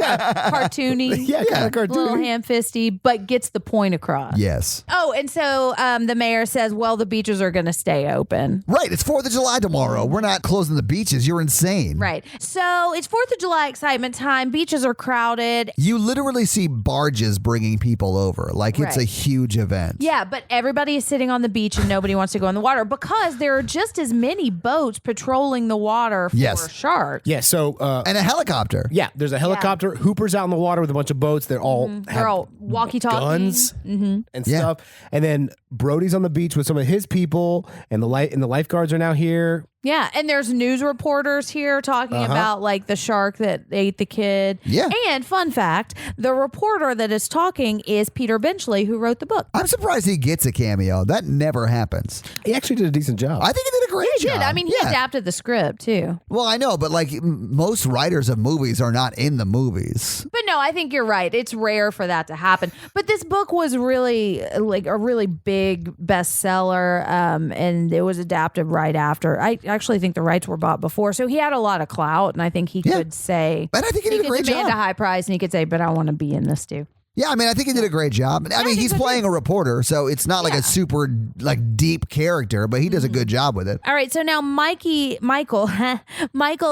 Cartoony. Yeah, kind of A little cartoony. ham-fisty, but gets the point across. Yes. Oh, and so the mayor says, well, the beaches are going to stay open. Right. It's 4th of July tomorrow. We're not closing the beaches. You're insane. Right. So it's 4th of July excitement time. Beaches are crowded. You literally see barges bringing people over. Like it's Right. a huge event. Yeah, but everybody is sitting on the beach and nobody wants to go in the water because there are just as many boats patrolling the water for Yes. sharks. Yeah, so And a helicopter. yeah, there's a helicopter. Hooper's out in the water with a bunch of boats. They're all have They're all walkie-talkie. guns and Yeah. stuff. And then Brody's on the beach with some of his people, and the lifeguards are now here. Yeah, and there's news reporters here talking about like the shark that ate the kid. Yeah. And fun fact, the reporter that is talking is Peter Benchley, who wrote the book. I'm surprised he gets a cameo. That never happens. He actually did a decent job. I think he did a great He job. did. I mean, he Yeah. adapted the script too. Well, I know, but like most writers of movies are not in the movies. But no, I think you're right. It's rare for that to happen. But this book was really like a really big bestseller, and it was adapted right after. I actually think the rights were bought before, so he had a lot of clout, and I think he Yeah. could say. And I think he did a could great demand job. a high price, and he could say, "But I want to be in this too." Yeah, I mean, I think he did a great job. I mean, he's playing a reporter, so it's not like a super like deep character, but he does a good job with it. All right, so now Michael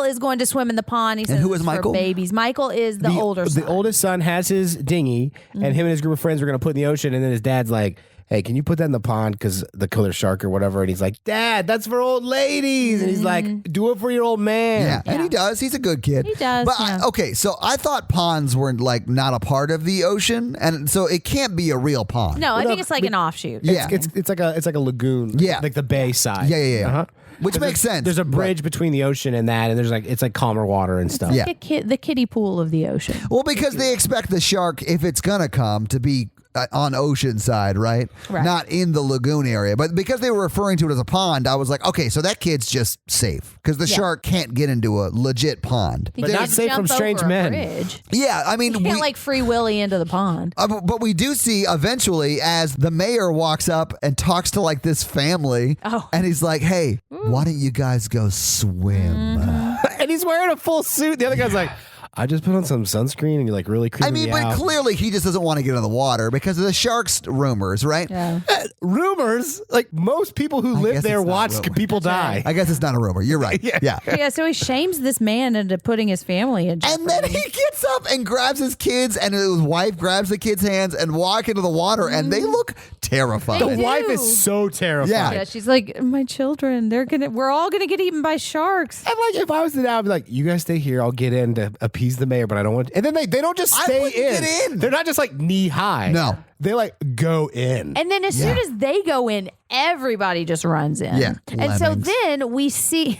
is going to swim in the pond. He says who is it's for Michael? babies. Michael is the older son. The oldest son has his dinghy, and him and his group of friends are going to put in the ocean. And then his dad's like, "Hey, can you put that in the pond because the killer shark or whatever?" And he's like, "Dad, that's for old ladies." And he's like, "Do it for your old man." Yeah, and he does. He's a good kid. He does, But yeah. okay, so I thought ponds were like not a part of the ocean, and so it can't be a real pond. No, I no, think it's like an offshoot. Yeah. It's like a lagoon. Yeah. like the bay side. Yeah. Uh-huh. Which makes sense. There's a but- bridge between the ocean and that, and it's like calmer water and stuff. Yeah. The kiddie pool of the ocean. Well, because they expect the shark, if it's gonna come, to be on ocean side, right? Right. Not in the lagoon area. But because they were referring to it as a pond, I was like, okay, so that kid's just safe because the shark can't get into a legit pond. He But could not safe jump from strange over a men. bridge. Yeah, I mean, You can't like Free Willy into the pond. but we do see eventually as the mayor walks up and talks to like this family, Oh. and he's like, "Hey, why don't you guys go swim?" And he's wearing a full suit. The other guy's like, I just put on some sunscreen and you're like really creeping I mean, me but out. clearly he just doesn't want to get in the water because of the sharks rumors, right? Yeah. Rumors, like most people who live guess there it's not watch rumor. people die. I guess it's not a rumor. You're right. Yeah. Yeah. So he shames this man into putting his family in jeopardy. And then he gets up and grabs his kids, and his wife grabs the kids' hands and walk into the water, and they look terrified. The They wife do. is so terrified. Yeah, she's like, my children, we're all gonna get eaten by sharks. And like, if I was the dad, I'd be like, you guys stay here. I'll get in to appease the mayor, but I don't want. And then they don't just I stay wouldn't in. get in. They're not just like knee high. No. They like go in. And then as soon as they go in, everybody just runs in. Yeah, And so lemmings. then we see,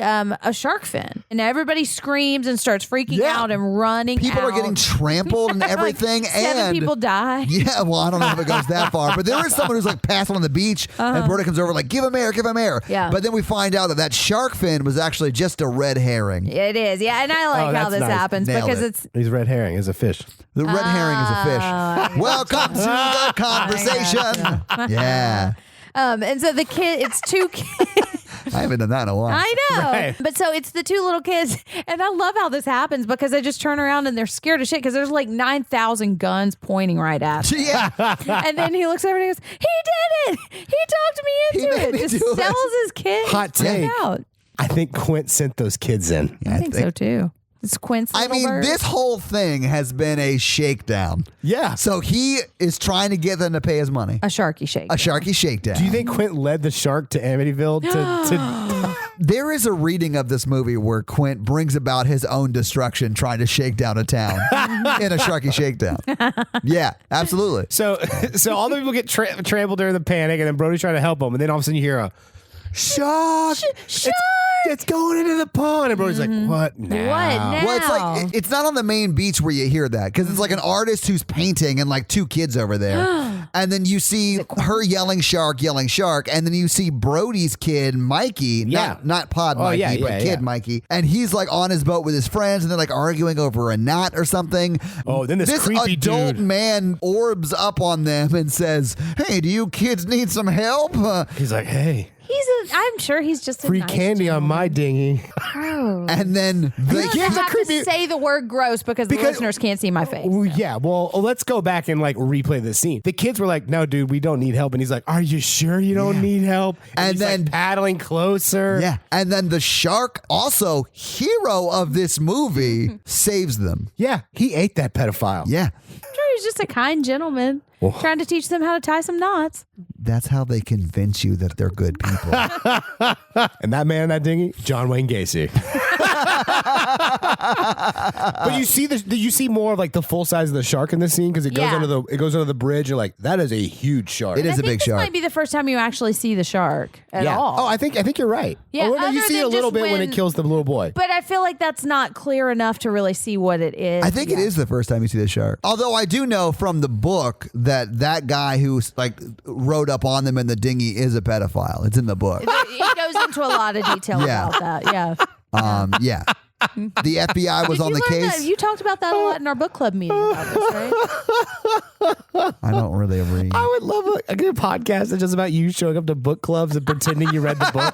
a shark fin, and everybody screams and starts freaking Yeah. out and running. People are out. getting trampled and Like, everything. 7 and people die. Yeah, well, I don't know if it goes that far, but there is someone who's like passing on the beach, and Brody comes over like, give him air, give him air. Yeah. But then we find out that shark fin was actually just a red herring. It is, yeah, and I like how that's this nice. happens Nailed because it. it's He's red herring is a fish. The red herring is a fish. Welcome to the conversation. Yeah. and so the kid, it's 2 kids. I haven't done that in a while. I know. Right. But so it's the 2 little kids. And I love how this happens because they just turn around and they're scared of shit because there's like 9,000 guns pointing right at them. Yeah. And then he looks over and he goes, he did it. He talked me He into made it. me Just do it. sells his kids. Hot take. Out. I think Quint sent those kids in. I think so too. It's Quint's I little mean, bird. this whole thing has been a shakedown. Yeah. So he is trying to get them to pay his money. A sharky shake. A sharky shakedown. Do you think Quint led the shark to Amityville to There is a reading of this movie where Quint brings about his own destruction trying to shake down a town in a sharky shakedown. Yeah, absolutely. So all the people get trampled during the panic, and then Brody's trying to help them, and then all of a sudden you hear a shark. It's going into the pond, and Brody's like, "What now? What now? Well, it's like it's not on the main beach where you hear that because it's like an artist who's painting and like 2 kids over there, and then you see her yelling shark, and then you see Brody's kid Mikey, Yeah. not Pod Mikey, yeah, but yeah, kid yeah. Mikey, and he's like on his boat with his friends, and they're like arguing over a knot or something. Oh, then this creepy adult dude- man orbs up on them and says, "Hey, do you kids need some help?" He's like, "Hey, I'm sure he's just free a nice candy on my dinghy." And then the I Here's a have creepy- to say the word gross because the listeners can't see my face. Well, yeah, well, let's go back and like replay the scene. The kids were like, "No, dude, we don't need help," and he's like, "Are you sure you don't need help?" And he's, then- like, paddling closer. Yeah. And then the shark, also hero of this movie, saves them. Yeah, he ate that pedophile. Yeah. I'm sure he's just a kind gentleman trying to teach them how to tie some knots. That's how they convince you that they're good people. And that man in that dinghy, John Wayne Gacy. But you see more of like the full size of the shark in this scene because it goes Yeah. under the bridge. You're like, that is a huge shark. It is I a think big this shark. might be the first time you actually see the shark at yeah. all. Oh, I think you're right. Yeah, Oh, no, you other see it a than little just bit when it when- kills the little boy. But I feel like that's not clear enough to really see what it is. I think it is the first time you see the shark. Although I do know from the book that guy who like rode up on them in the dinghy is a pedophile. It's in the book. It goes into a lot of detail Yeah. about that. Yeah. Yeah. The FBI was Did on you the learn case. that? You talked about that a lot in our book club meeting about this, right? I don't really read. I would love a good podcast that's just about you showing up to book clubs and pretending you read the book.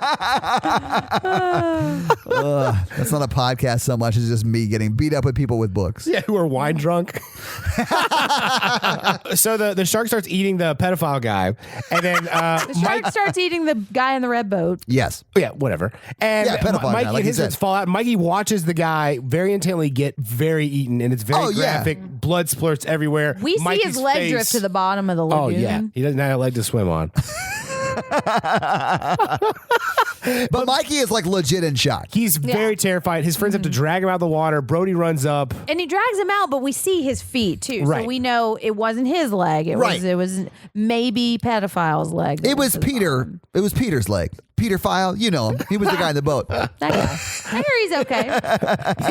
That's not a podcast so much as just me getting beat up with people with books. Yeah, who are wine drunk. So the shark starts eating the pedophile guy, and then The shark starts eating the guy in the red boat. Yes. yeah, whatever. And Yeah, pedophile guy, Mikey like and you his said. friends fall out. Mikey watches the guy very intently get very eaten, and it's very Oh, yeah. graphic. Blood splurts everywhere. We see his leg face- drift to the bottom of the Oh lagoon. yeah, he doesn't have a leg to swim on. But Mikey is like legit in shock. He's very terrified. His friends have to drag him out of the water. Brody runs up. And he drags him out, but we see his feet too. Right. So we know it wasn't his leg. It Right. was maybe pedophile's leg. that It was to the Peter. bottom. It was Peter's leg. Peter File, you know him. He was the guy in the boat. That guy. I hear he's okay.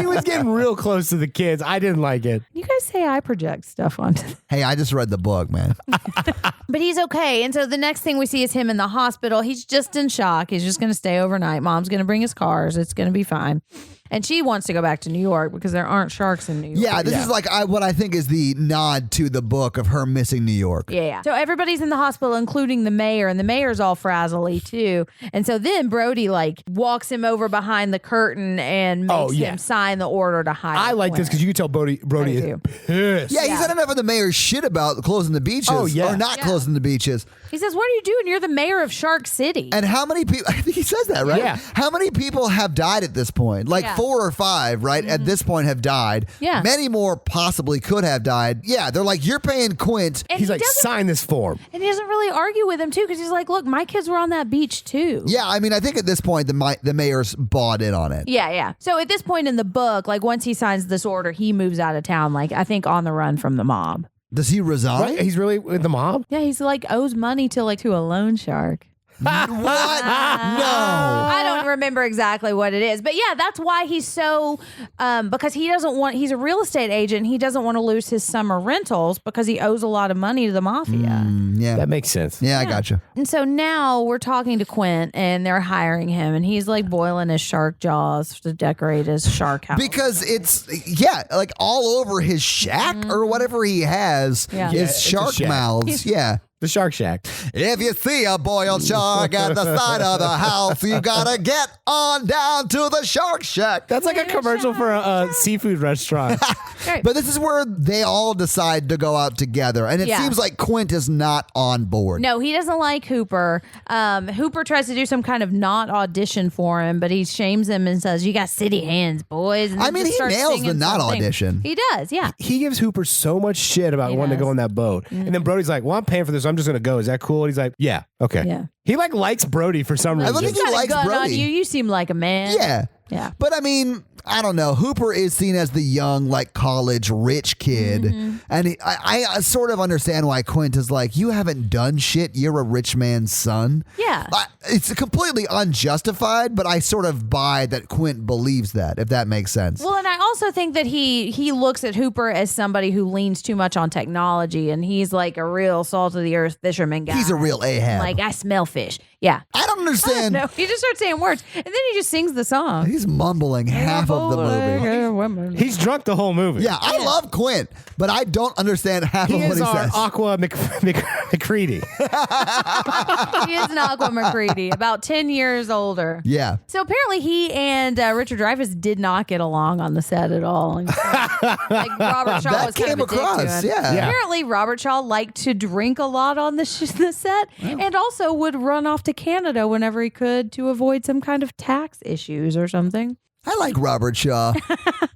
He was getting real close to the kids. I didn't like it. You guys say I project stuff onto Hey, I just read the book, man. But he's okay. And so the next thing we see is him in the hospital. He's just in shock. He's just going to stay overnight. Mom's going to bring his cars. It's going to be fine. And she wants to go back to New York because there aren't sharks in New York. Yeah, this is like what I think is the nod to the book of her missing New York. Yeah. So everybody's in the hospital, including the mayor, and the mayor's all frazzly too. And so then Brody like walks him over behind the curtain and makes him sign the order to hire. I like this because you can tell Brody is pissed. Yeah, he's had enough of the mayor's shit about closing the beaches or not closing the beaches. He says, "What are you doing? You're the mayor of Shark City." And how many people, I think he says that, right? Yeah. How many people have died at this point? Like 4 or 5, right? At this point have died. Yeah. Many more possibly could have died. Yeah, they're like, you're paying Quint. And He's he like, doesn't- sign this form. And he doesn't really argue with him too, because he's like, "Look, my kids were on that beach too." Yeah, I mean, I think at this point the mayor's bought in on it. Yeah. So at this point in the book, like once he signs this order, he moves out of town, like I think on the run from the mob. Does he resign? Right? He's really with the mob? Yeah, he's like owes money to a loan shark. What? No. I don't remember exactly what it is, but yeah, that's why he's so because he's a real estate agent. He doesn't want to lose his summer rentals because he owes a lot of money to the mafia. Yeah. That makes sense. Yeah, I gotcha. And so now we're talking to Quint and they're hiring him and he's like boiling his shark jaws to decorate his shark house. Because it's, like all over his shack or whatever he has Yeah. Yeah, is it's a shark shack. mouths. Yeah. The Shark Shack. If you see a boiled shark at the side of the house, you gotta get on down to the Shark Shack. That's like a commercial for a seafood restaurant. But this is where they all decide to go out together. And it Yeah. seems like Quint is not on board. No, he doesn't like Hooper. Hooper tries to do some kind of not audition for him, but he shames him and says, "You got city hands, boys." And I then mean, just he starts nails the singing not something. audition. He does, yeah. He gives Hooper so much shit about He wanting to does. go on that boat. And then Brody's like, well, I'm paying for this. So I'm just going to go. Is that cool? And he's like, yeah. Okay. Yeah. He like likes Brody for some I reason. don't think he Got a likes gun on Brody. you. You seem like a man. Yeah. Yeah. But I mean, I don't know. Hooper is seen as the young, like college rich kid. And I sort of understand why Quint is like, you haven't done shit. You're a rich man's son. Yeah. It's completely unjustified, but I sort of buy that Quint believes that, if that makes sense. Well, and I also think that he looks at Hooper as somebody who leans too much on technology, and he's like a real salt of the earth fisherman guy. He's a real Ahab. Like, I smell fish. Yeah. I don't understand. No, he just starts saying words, and then he just sings the song. He's mumbling half of the movie. He's drunk the whole movie. Yeah, I love Quint, but I don't understand half He of what is he our says. Aqua McCready. He is an Aqua McCready, about 10 years older. Yeah. So apparently he and Richard Dreyfuss did not get along on the set at all. And so, like Robert Shaw That was kind came of a dick to across, him. yeah. Yeah. Apparently Robert Shaw liked to drink a lot on the set and also would run off to Canada whenever he could to avoid some kind of tax issues or something. I like Robert Shaw.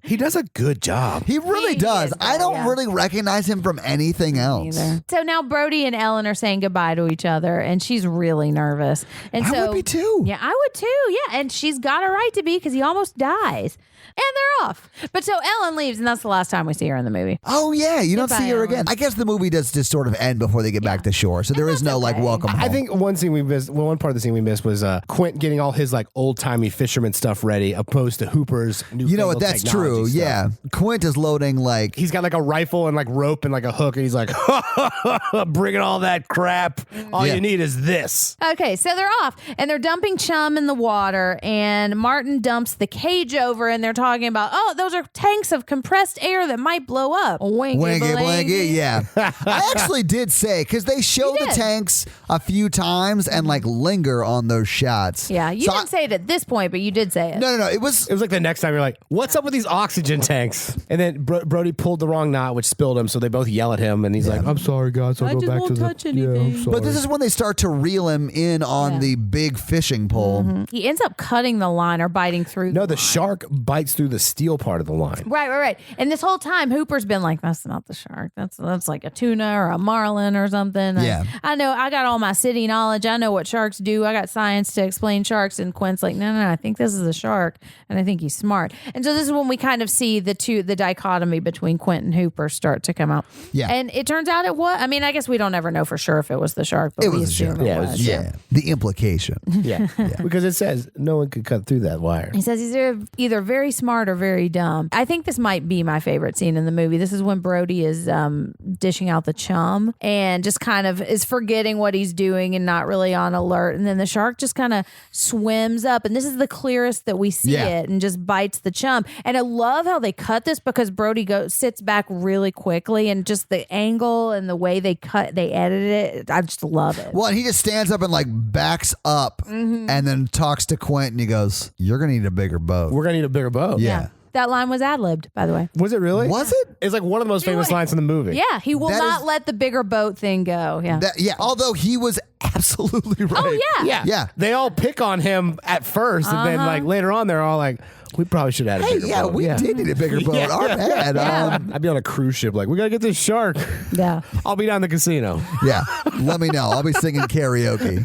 He does a good job. He really He does. is I good, don't yeah. really recognize him from anything else. Either. So now Brody and Ellen are saying goodbye to each other, and she's really nervous. And I so, would be too. Yeah, I would too. Yeah, and she's got a right to be because he almost dies, and they're off. But so Ellen leaves, and that's the last time we see her in the movie. Oh yeah, you don't Goodbye, see her Ellen. again. I guess the movie does just sort of end before they get back to shore, so there is no like okay. welcome home. I think one scene we missed, well, one part of the scene we missed was Quint getting all his like old timey fisherman stuff ready, opposed to Hooper's new. you know what? That's true. Yeah, Quint is loading like He's got like a rifle and like rope and like a hook, and he's like, bringing all that crap. All Yeah. you need is this. Okay, so they're off, and they're dumping chum in the water, and Martin dumps the cage over, and they're talking about, oh, those are tanks of compressed air that might blow up. Winky Wanky blanky. blanky, yeah. I actually did say because they show You the did. tanks a few times and like linger on those shots. Yeah, you So didn't say it at this point, but you did say it. No. It was It was like the next time you're like, what's up with these oxygen tanks? And then Brody pulled the wrong knot, which spilled him. So they both yell at him, and he's like, I'm sorry, guys. I'll I go just back won't to the. touch anything. I'm sorry. But this is when they start to reel him in on the big fishing pole. He ends up cutting the line or biting through. No, the the line. shark bites through the steel part of the line. Right. And this whole time, Hooper's been like, "That's not the shark. That's like a tuna or a marlin or something." Yeah. I know. I got all my city knowledge. I know what sharks do. I got science to explain sharks. And Quint's like, "No. I think this is a shark, and I think he's smart." And so this is when we kind of see the dichotomy between Quint and Hooper start to come out. Yeah. And it turns out it was. I mean, I guess we don't ever know for sure if it was the shark, but It we was a assume shark. it Yeah, it was. was- Yeah, the implication. Yeah. Because it says no one could cut through that wire. He says he's either very smart or very dumb. I think this might be my favorite scene in the movie. This is when Brody is dishing out the chum and just kind of is forgetting what he's doing and not really on alert. And then the shark just kind of swims up. And this is the clearest that we see Yeah. it and just bites the chum. And I love how they cut this because Brody sits back really quickly, and just the angle and the way they edited it, I just love it. Well, and he just stands up and like backs up and then talks to Quint and he goes, "You're going to need a bigger boat." We're gonna need a bigger boat. Yeah. That line was ad-libbed, by the way. Was it really? Was it? It's like one of the most famous lines in the movie. Yeah, he will That not is- let the bigger boat thing go. Yeah. Yeah. Although he was absolutely right. Oh, yeah. Yeah. Yeah. They all pick on him at first, and then like later on, they're all like, "We probably should have had a Hey, bigger yeah, boat." we did need a bigger boat. Yeah. Our bad. Yeah. I'd be on a cruise ship, like, we gotta get this shark. Yeah. I'll be down the casino. Yeah, let me know. I'll be singing karaoke.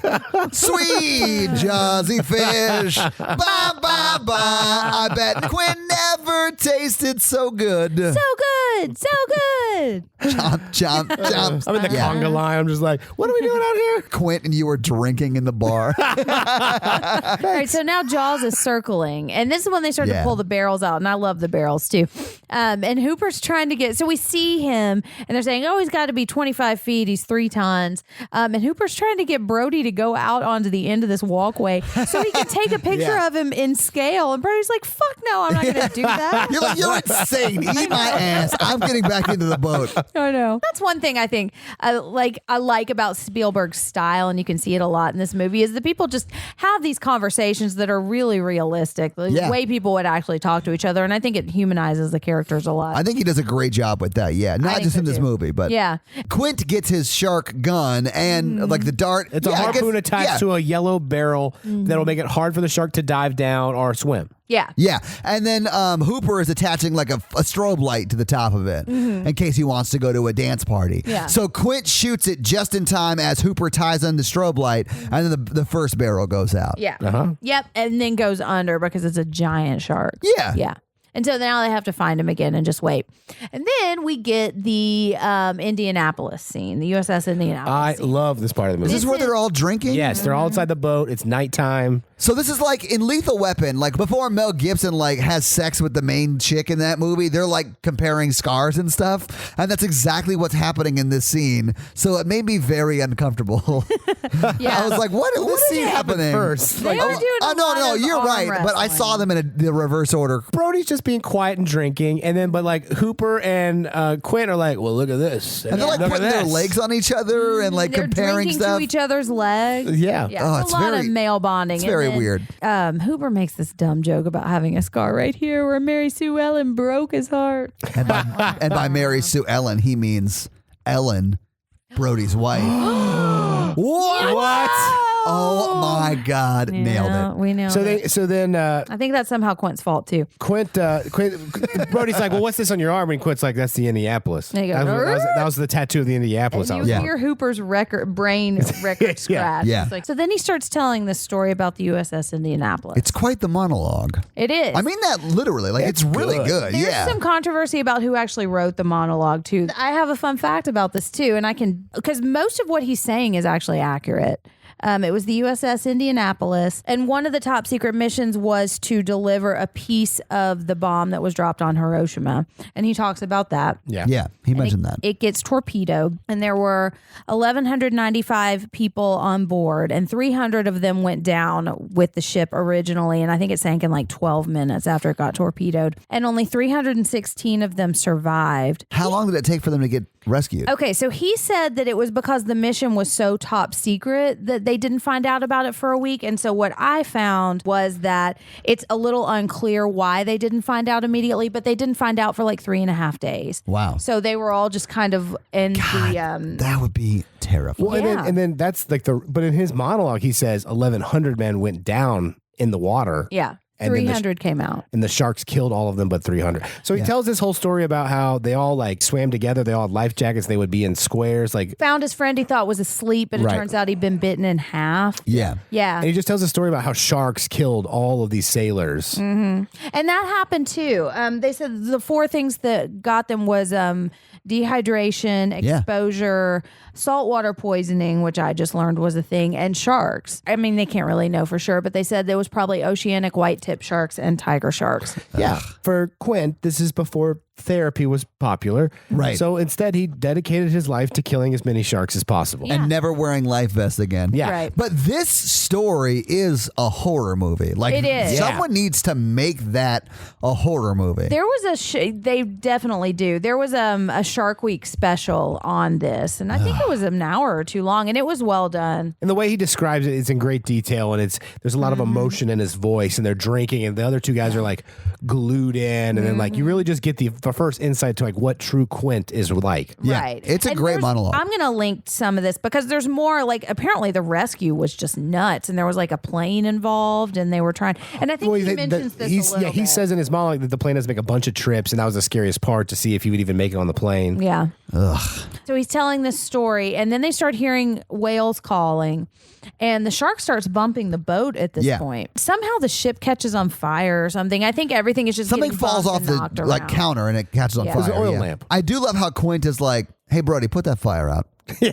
Sweet Jazzy Fish, ba ba ba. I bet Quinn never tasted so good. So good. So good. Chomp, chomp, chomp. I'm in the Yeah. conga line. I'm just like, what are we doing out here? Quint and you were drinking in the bar. All right, so now Jaws is circling, and this is when they start to Yeah. pull the barrels out, and I love the barrels too. And Hooper's trying to get, so we see him, and they're saying, "Oh, he's got to be 25 feet. He's 3 tons." And Hooper's trying to get Brody to go out onto the end of this walkway so he can take a picture Yeah. of him in scale. And Brody's like, "Fuck no, I'm not going to do that." You're like, you're insane. Eat my ass. I'm getting back into the boat. I know. That's one thing I think I like about Spielberg's style, and you can see it a lot in this movie, is that people just have these conversations that are really realistic, the Yeah. way people would actually talk to each other, and I think it humanizes the characters a lot. I think he does a great job with that. Yeah, not think just so in this too. movie, but Yeah. Quint gets his shark gun and like the dart. It's a harpoon attached to a yellow barrel that'll make it hard for the shark to dive down or swim. Yeah. Yeah, and then Hooper is attaching like a strobe light to the top of it in case he wants to go to a dance party. Yeah. So Quint shoots it just in time as Hooper ties on the strobe light, and then the first barrel goes out. Yeah. Uh-huh. Yep. And then goes under because it's a giant shark. Yeah. Yeah. And so now they have to find him again and just wait. And then we get the Indianapolis scene, the USS Indianapolis I scene. love this part of the Is movie. this where they're all drinking? Yes, they're all inside the boat. It's nighttime. So this is like in Lethal Weapon, like before Mel Gibson like has sex with the main chick in that movie, they're like comparing scars and stuff, and that's exactly what's happening in this scene. So it made me very uncomfortable. Yeah. I was like, "What is this scene happening?" first? They are doing a no, lot no, of you're arm right, but I wrestling. saw them in the reverse order. Brody's just being quiet and drinking, and then but like Hooper and Quint are like, "Well, look at this," And they're like look putting at their this. legs on each other and like They're comparing drinking stuff. to each other's legs. Yeah. Yeah, Oh, it's a lot of male bonding. it's And very then, weird. Hooper makes this dumb joke about having a scar right here where Mary Sue Ellen broke his heart. And by Mary Sue Ellen, he means Ellen, Brody's wife. What? Oh my God! Nailed Yeah, it. We nailed it. So then I think that's somehow Quint's fault too. Quint Brody's like, "Well, what's this on your arm?" And Quint's like, "That's the Indianapolis." There you go. That was the tattoo of the Indianapolis. I And was you like, hear Hooper's brain record scratch. Yeah. It's like- so then he starts telling this story about the USS Indianapolis. It's quite the monologue. It is. I mean that literally. Like it's really good. There's Yeah. some controversy about who actually wrote the monologue too. I have a fun fact about this too, and I can, because most of what he's saying is actually accurate. It was the USS Indianapolis, and one of the top secret missions was to deliver a piece of the bomb that was dropped on Hiroshima, and he talks about that. "Yeah, Yeah, he mentioned that. It gets torpedoed, and there were 1,195 people on board, and 300 of them went down with the ship originally, and I think it sank in like 12 minutes after it got torpedoed, and only 316 of them survived. How long did it take for them to get rescued? Okay, so he said that it was because the mission was so top secret that they didn't find out about it for a week. And so what I found was that it's a little unclear why they didn't find out immediately, but they didn't find out for like 3.5 days. Wow. So they were all just kind of in the That would be terrifying. Well, Yeah. and then that's like but in his monologue, he says 1,100 men went down in the water. yeah. And then 300 came out. And the sharks killed all of them but 300. So he tells this whole story about how they all like swam together. They all had life jackets. They would be in squares. Like, Found his friend he thought was asleep, but it Right. turns out he'd been bitten in half. Yeah. Yeah. and he just tells a story about how sharks killed all of these sailors. And that happened too. They said the 4 things that got them was dehydration, Yeah. exposure, saltwater poisoning, which I just learned was a thing, and sharks. I mean, they can't really know for sure, but they said there was probably oceanic white tip sharks and tiger sharks. Yeah. For Quint, this is before therapy was popular. Right. So instead, he dedicated his life to killing as many sharks as possible. Yeah. And never wearing life vests again. Yeah. Right. But this story is a horror movie. Like, It is. someone needs to make that a horror movie. There was they definitely do. There was a Shark Week special on this, and I think it was an hour or too long, and it was well done. And the way he describes it is in great detail, and there's a lot of emotion in his voice, and they're drinking, and the other two guys are like glued in, and then like you really just get the first insight to like what true Quint is like. Yeah, Right. it's a And great there's- monologue. I'm going to link some of this because there's more, like, apparently the rescue was just nuts, and there was like a plane involved, and they were trying, and I think Well, he mentions this a little he bit. says in his monologue that the plane has to make a bunch of trips, and that was the scariest part to see if he would even make it on the plane. Yeah. So he's telling this story, and then they start hearing whales calling, and the shark starts bumping the boat at this Yeah. point. Somehow the ship catches on fire or something. I think everything is just Something getting falls bumped off and the knocked like around. counter and it catches on Yeah. fire. It was an oil yeah. lamp. I do love how Quint is like, "Hey, Brody, put that fire out."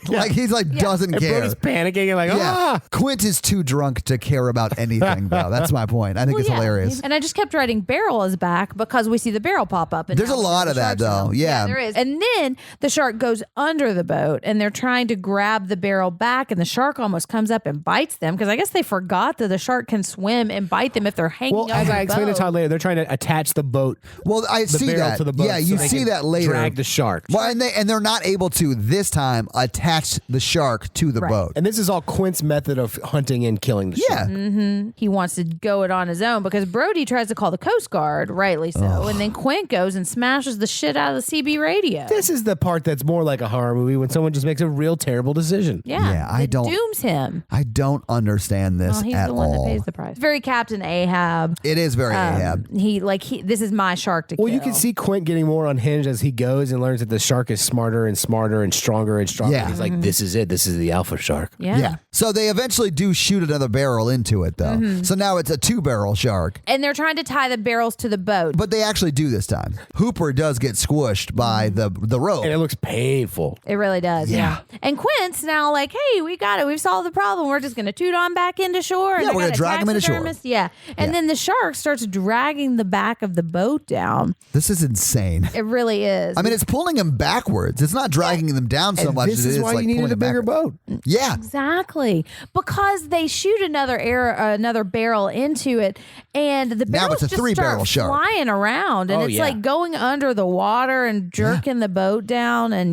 Like he's like doesn't And care. Brody's panicking and like, Yeah, Quint is too drunk to care about anything, though. That's my point. I think Well, it's yeah. hilarious. And I just kept writing barrel is back because we see the barrel pop up. And There's now a we lot see of the that, shark's though. mouth. Yeah. There is. And then the shark goes under the boat and they're trying to grab the barrel back, and the shark almost comes up and bites them because I guess they forgot that the shark can swim and bite them if they're hanging well, over as the I explained to boat. Todd later, they're trying to attach the boat, Well, I the see barrel that. to the boat. Yeah, you so they see can that later. Drag the shark. Well, and they're not able to this time attach the shark to the Right. boat. And this is all Quint's method of hunting and killing the Yeah. shark. He wants to go it on his own because Brody tries to call the Coast Guard, rightly so, and then Quint goes and smashes the shit out of the CB radio. This is the part that's more like a horror movie when someone just makes a real terrible decision. Yeah, I it don't- dooms him. I don't understand this Well, he's at the one all. that pays the price. Very Captain Ahab. It is very Ahab. This is my shark to kill. Well, you can see Quint getting more unhinged as he goes and learns that the shark is smarter and smarter and stronger and stronger. Yeah. And he's like, this is it. This is the alpha shark. Yeah. So they eventually do shoot another barrel into it, though. Mm-hmm. So now it's a 2-barrel shark. And they're trying to tie the barrels to the boat. But they actually do this time. Hooper does get squished by the rope. And it looks painful. It really does. Yeah. And Quint's now like, hey, we got it. We've solved the problem. We're just going to toot on back into shore. And Yeah, they're we're gonna gonna drag 'em into shore. taxidermist- Yeah. And then the shark starts dragging the back of the boat down. This is insane. It really is. I mean, it's pulling them backwards. It's not dragging them down so And much. this as it is why like you needed pulling a them bigger backwards. boat. Yeah. Exactly, because they shoot another barrel into it, and the Now barrels it's a just 3-barrel start shark. flying around, and Oh, it's yeah. like going under the water and jerking the boat down, and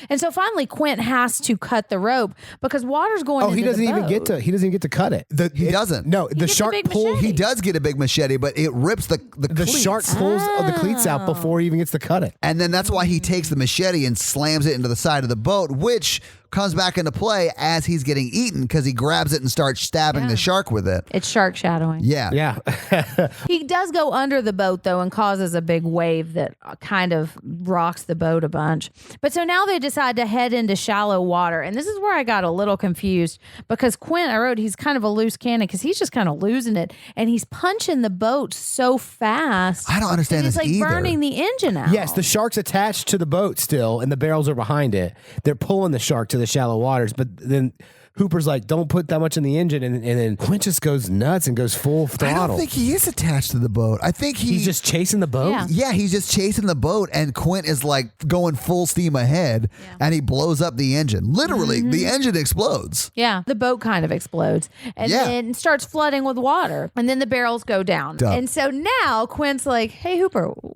and so finally Quint has to cut the rope because water's going. Oh, he into doesn't the even boat. get to. He doesn't even get to cut it. He doesn't. No, the gets a shark big pulls. machete. He does get a big machete, but it rips the The cleats. shark pulls the cleats out before he even gets to cut it. And then that's why he takes the machete and slams it into the side of the boat, which comes back into play as he's getting eaten because he grabs it and starts stabbing the shark with it. It's shark shadowing. Yeah. Yeah. He does go under the boat though and causes a big wave that kind of rocks the boat a bunch. But so now they decide to head into shallow water. And this is where I got a little confused because Quint, I wrote, he's kind of a loose cannon because he's just kind of losing it. And he's punching the boat so fast. I don't understand He's this like either. burning the engine out. Yes, the shark's attached to the boat still, and the barrels are behind it. They're pulling the shark to the shallow waters, but then Hooper's like, "Don't put that much in the engine," and then Quint just goes nuts and goes full I throttle. don't think he is attached to the boat. I think He's just chasing the boat. Yeah. Yeah, he's just chasing the boat, and Quint is like going full steam ahead, and he blows up the engine. Literally, the engine explodes. Yeah, the boat kind of explodes and Yeah. then starts flooding with water. And then the barrels go down. Duh. And so now Quint's like, hey, Hooper, why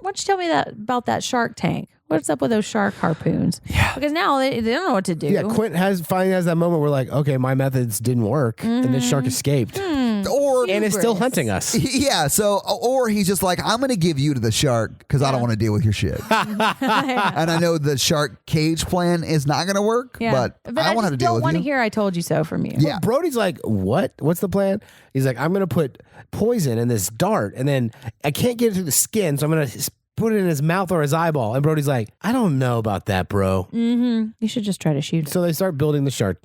don't you tell me about that shark tank? What's up with those shark harpoons? Yeah. Because now they don't know what to do. Yeah, Quint finally has that moment where like, okay, my methods didn't work, and the shark escaped, Or and it's still Hubris. hunting us. yeah, so or he's just like, I'm gonna give you to the shark because I don't want to deal with your shit. And I know the shark cage plan is not gonna work, but I want to just deal don't with want to you. hear I told you so from you. Yeah. Brody's like, what? What's the plan? He's like, I'm gonna put poison in this dart, and then I can't get it through the skin, so I'm gonna put it in his mouth or his eyeball. And Brody's like, I don't know about that, bro. You should just try to shoot it. So they start building the shark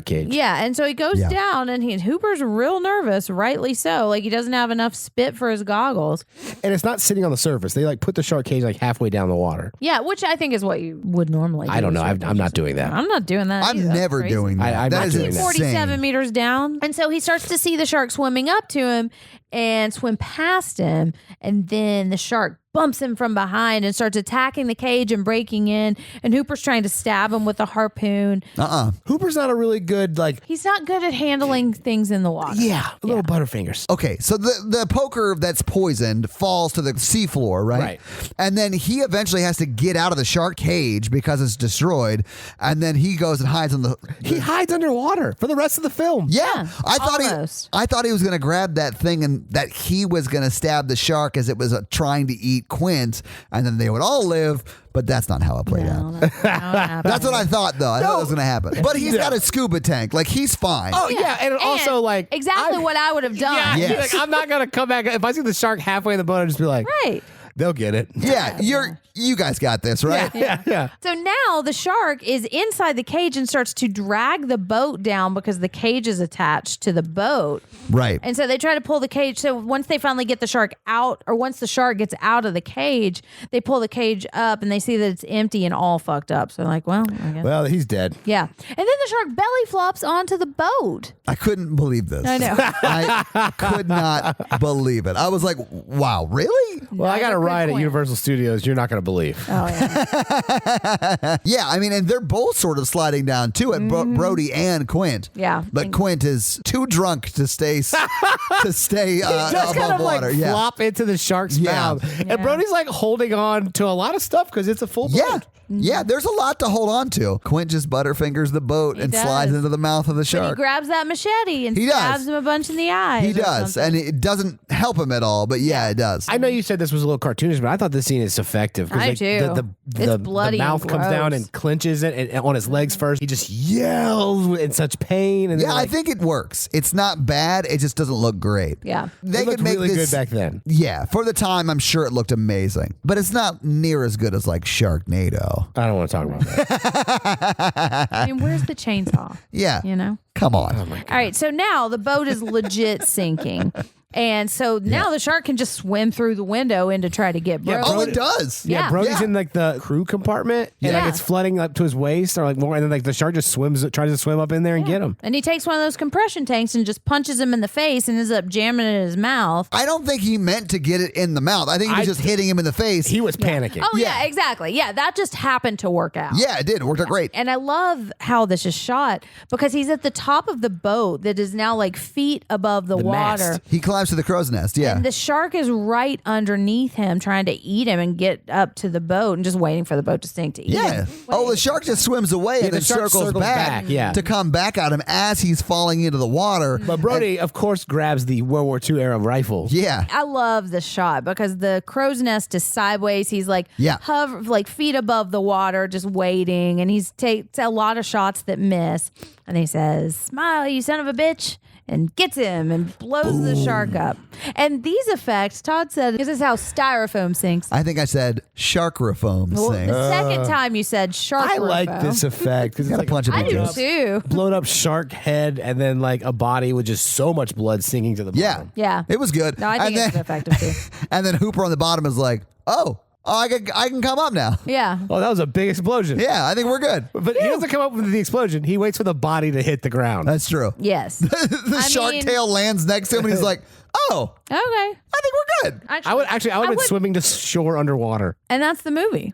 cage. Yeah, and so he goes Yeah. down, and Hooper's real nervous, rightly so. Like he doesn't have enough spit for his goggles. And it's not sitting on the surface. They like put the shark cage like halfway down the water. Yeah, which I think is what you would normally do. I don't know. with I'm not doing that. I'm not doing that. I'm either. That's never crazy. doing that. I'm That not is doing that. 47 insane. meters down. And so he starts to see the shark swimming up to him and swim past him. And then the shark bumps him from behind and starts attacking the cage and breaking in. And Hooper's trying to stab him with a harpoon. Hooper's not a really good, like, He's not good at handling things in the water. little butterfingers. Okay, so the poker that's poisoned falls to the seafloor, right? Right. And then he eventually has to get out of the shark cage because it's destroyed, and then he goes and hides on the. He hides underwater for the rest of the film. Yeah, almost. I thought he was going to grab that thing and that he was going to stab the shark as it was trying to eat Quint, and then they would all live. But that's not how it played out. No, that's not what happened. That's what I thought, though. I thought it was going to happen. But he's got a scuba tank. Like, he's fine. Oh, yeah. And also, like. exactly what I would have done. Yeah. Yes. Like, I'm not going to come back. If I see the shark halfway in the boat, I'll just be like, Right. they'll get it. Yeah, you guys got this, right? Yeah. So now the shark is inside the cage and starts to drag the boat down because the cage is attached to the boat. Right. And so they try to pull the cage. So once they finally get the shark out, or once the shark gets out of the cage, they pull the cage up and they see that it's empty and all fucked up. So they're like, well, I guess. Well, he's dead. Yeah. And then the shark belly flops onto the boat. I couldn't believe this. I know. I could not believe it. I was like, wow, really? Well, I got a Good ride at point. Universal Studios you're not going to believe. Oh, yeah. Yeah, I mean, and they're both sort of sliding down too at Brody and Quint. Yeah. But Quint is too drunk to stay Just above kind of water. like Yeah. flop into the shark's Yeah. mouth. Yeah. And Brody's like holding on to a lot of stuff because it's a full boat. Yeah. Yeah, there's a lot to hold on to. Quint just butterfingers the boat and does. slides into the mouth of the But he shark. grabs that machete and He does. stabs him a bunch in the eyes. He or does, something. and it doesn't help him at all, but yeah, it does. I know you said this was a little cartoonish, but I thought this scene is effective. 'Cause, I like, do. The, It's the bloody and mouth comes down gross. and clenches it and on his legs first. He just yells in such pain. And Yeah, then, I like, think it works. It's not bad. It just doesn't look great. Yeah. They it looked could make really this good back then. Yeah, for the time, I'm sure it looked amazing, but it's not near as good as like Sharknado. I don't want to talk about that. I mean, where's the chainsaw? Yeah, You know? come on. Oh All right, so now the boat is legit sinking. And so now the shark can just swim through the window in to try to get Brody. Oh, it does. Yeah. Brody's Yeah. in like the crew compartment and Yeah. like it's flooding up to his waist or like more, and then like the shark just tries to swim up in there and get him. And he takes one of those compression tanks and just punches him in the face and ends up jamming it in his mouth. I don't think he meant to get it in the mouth. I think he was just hitting him in the face. He was panicking. Oh, Yeah. yeah, exactly. Yeah, that just happened to work out. Yeah, it did. It worked out great. And I love how this is shot because he's at the top of the boat that is now like feet above the water. mast. He climbs to the crow's nest. Yeah. And the shark is right underneath him trying to eat him and get up to the boat and just waiting for the boat to sink to eat Yeah. him. Oh, the shark just swims away and the then shark circles circles back, back, yeah. to come back at him as he's falling into the water. But Brody, of course, grabs the World War II era rifle. Yeah. I love the shot because the crow's nest is sideways. He's like Yeah. like feet above the water, just waiting, and he's takes a lot of shots that miss. And he says, "Smile, you son of a bitch." And gets him and blows the shark up. And these effects, Todd said, this is how styrofoam sinks. I think I said sharkrofoam Well, sing. the second time you said shark. I like this effect because it's Gotta like punch him I in do the chest. too. blown up shark head and then like a body with just so much blood sinking to the Yeah. bottom. Yeah. It was good. No, I think and it's then, effective too. and then Hooper on the bottom is like, oh, I can come up now. Yeah. Oh, that was a big explosion. Yeah, I think we're good. But he doesn't come up with the explosion. He waits for the body to hit the ground. That's true. Yes. The shark mean- tail lands next to him and he's like, oh, Okay. I think we're good. I would have been swimming to shore underwater. And that's the movie.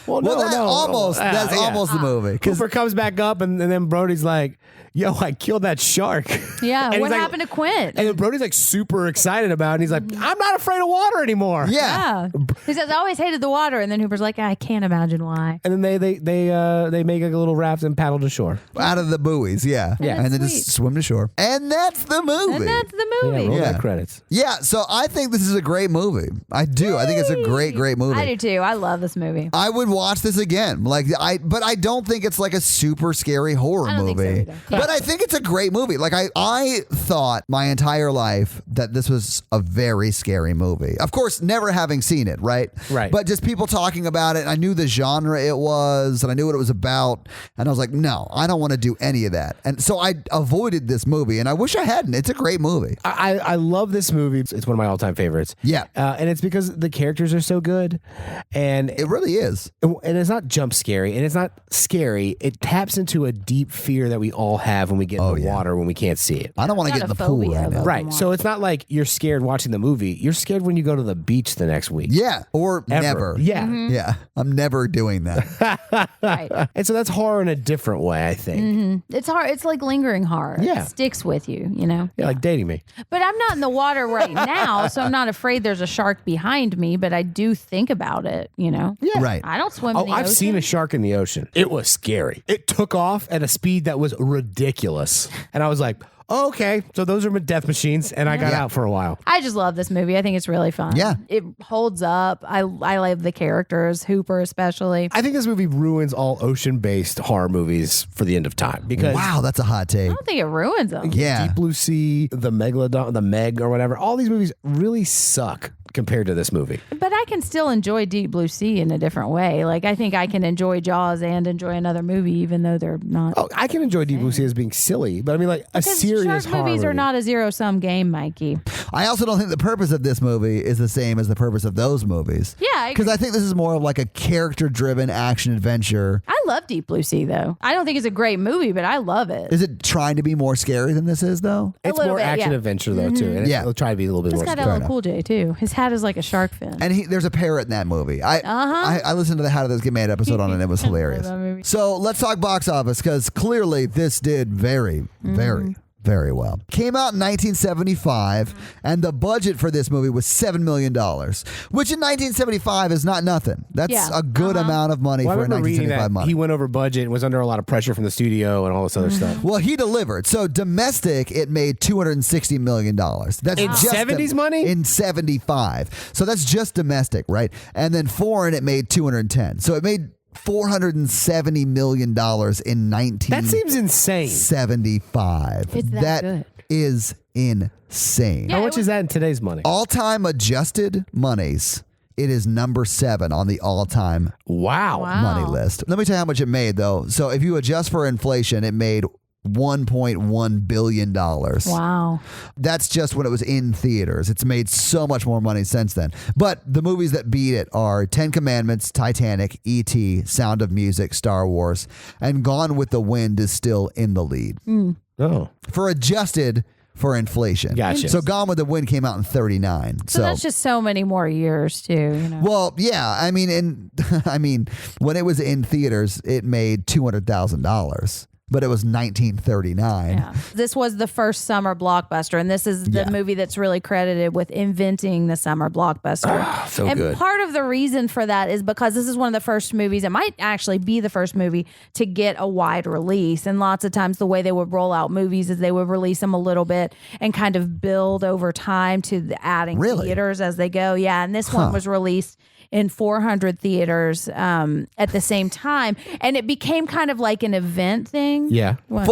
Well, Well, that's Yeah. almost the movie. Because Cooper comes back up and then Brody's like, yo, I killed that shark. Yeah. And he's What like- happened to Quint? And then Brody's like super excited about it. And he's like, I'm not afraid of water anymore. yeah. Yeah. He says, I always hated the water. And then Hooper's like, I can't imagine why. And then they make a little raft and paddle to shore. Out of the buoys, yeah. Yeah. And then Sweet. just swim to shore. And that's the movie. And that's the Yeah, movie. roll Yeah. that credits. Yeah, so I think this is a great movie. I do. I think it's a great movie. I do too. I love this movie. I would watch this again. But I don't think it's like a super scary horror I don't think so movie. either. Yeah. But I think it's a great movie. Like I thought my entire life that this was a very scary movie. Of course, never having seen it, right? Right. But just people talking about it. And I knew the genre it was, and I knew what it was about. And I was like, no, I don't want to do any of that. And so I avoided this movie. And I wish I hadn't. It's a great movie. I love love this movie. It's one of my all-time favorites. Yeah. And it's because the characters are so good. And It really is. and it's not jump scary, and it's not scary. It taps into a deep fear that we all have when we get in the water when we can't see it. I don't want to Got get in a the pool phobia right now. of it. Right. So it's not like you're scared watching the movie. You're scared when you go to the beach the next week. Yeah, or Ever. never. Yeah. Yeah, I'm never doing that. Right. And so that's horror in a different way, I think. It's hard. It's like lingering horror. Yeah. It sticks with you, you know? Yeah, like dating me. But I'm not in the water right now, so I'm not afraid there's a shark behind me, but I do think about it, you know? Yeah. Right. I don't swim in Oh, the I've ocean. seen a shark in the ocean. It was scary. It took off at a speed that was ridiculous. And I was like, oh, okay, so those are my death machines. And I got out for a while. I just love this movie. I think it's really fun. Yeah. It holds up. I love the characters, Hooper especially. I think this movie ruins all ocean-based horror movies for the end of time. Because Wow, that's a hot take. I don't think it ruins them. Yeah. Deep Blue Sea, the Megalodon, the Meg or whatever, all these movies really suck compared to this movie. But I can still enjoy Deep Blue Sea in a different way. Like, I think I can enjoy Jaws and enjoy another movie, even though they're not. Oh, I can enjoy Deep Blue Sea as being silly, but I mean, like a Because serious shark horror movies are movie. not a zero-sum game, Mikey. I also don't think the purpose of this movie is the same as the purpose of those movies. Yeah, I Because agree. I think this is more of like a character-driven action adventure. I love Deep Blue Sea, though. I don't think it's a great movie, but I love it. Is it trying to be more scary than this is, though? It's little more bit, action yeah. adventure though too, and Yeah. it'll try to be a little bit It's more. got scary. LL Cool J, too. His hat is like a shark fin. And there's a parrot in that movie. I listened to the How Did This Get Made episode on it, and it was hilarious. that movie. So let's talk box office, because clearly this did very, very well. Came out in 1975, and the budget for this movie was $7 million, which in 1975 is not nothing. That's Yeah. a good amount of money Well, I for a remember reading 1975 that money. he went over budget and was under a lot of pressure from the studio and all this other stuff. Well, he delivered. So domestic, it made $260 million. That's In just 70s money? In 75. So that's just domestic, right? And then foreign, it made 210. So it made $470 million in That seems insane. 1975. It's that good. is insane. How Yeah, much is that in today's money? All-time adjusted monies, it is number 7 on the all-time Wow. Wow. money list. Let me tell you how much it made, though. So if you adjust for inflation, it made $1.1 billion. Wow. That's just when it was in theaters. It's made so much more money since then. But the movies that beat it are 10 Commandments, Titanic, E.T., Sound of Music, Star Wars, and Gone with the Wind is still in the lead. Oh. For adjusted for inflation. Gotcha. So Gone with the Wind came out in 39. So that's just so many more years, too, you know. Well, yeah. I mean, when it was in theaters, it made $200,000. But it was 1939. Yeah. This was the first summer blockbuster, and this is the movie that's really credited with inventing the summer blockbuster. So and good. part of the reason for that is because this is one of the first movies, it might actually be the first movie to get a wide release. And lots of times the way they would roll out movies is they would release them a little bit and kind of build over time to the adding Really? theaters as they go. Yeah, and this one was released in 400 theaters at the same time. And it became kind of like an event thing. Yeah. Well,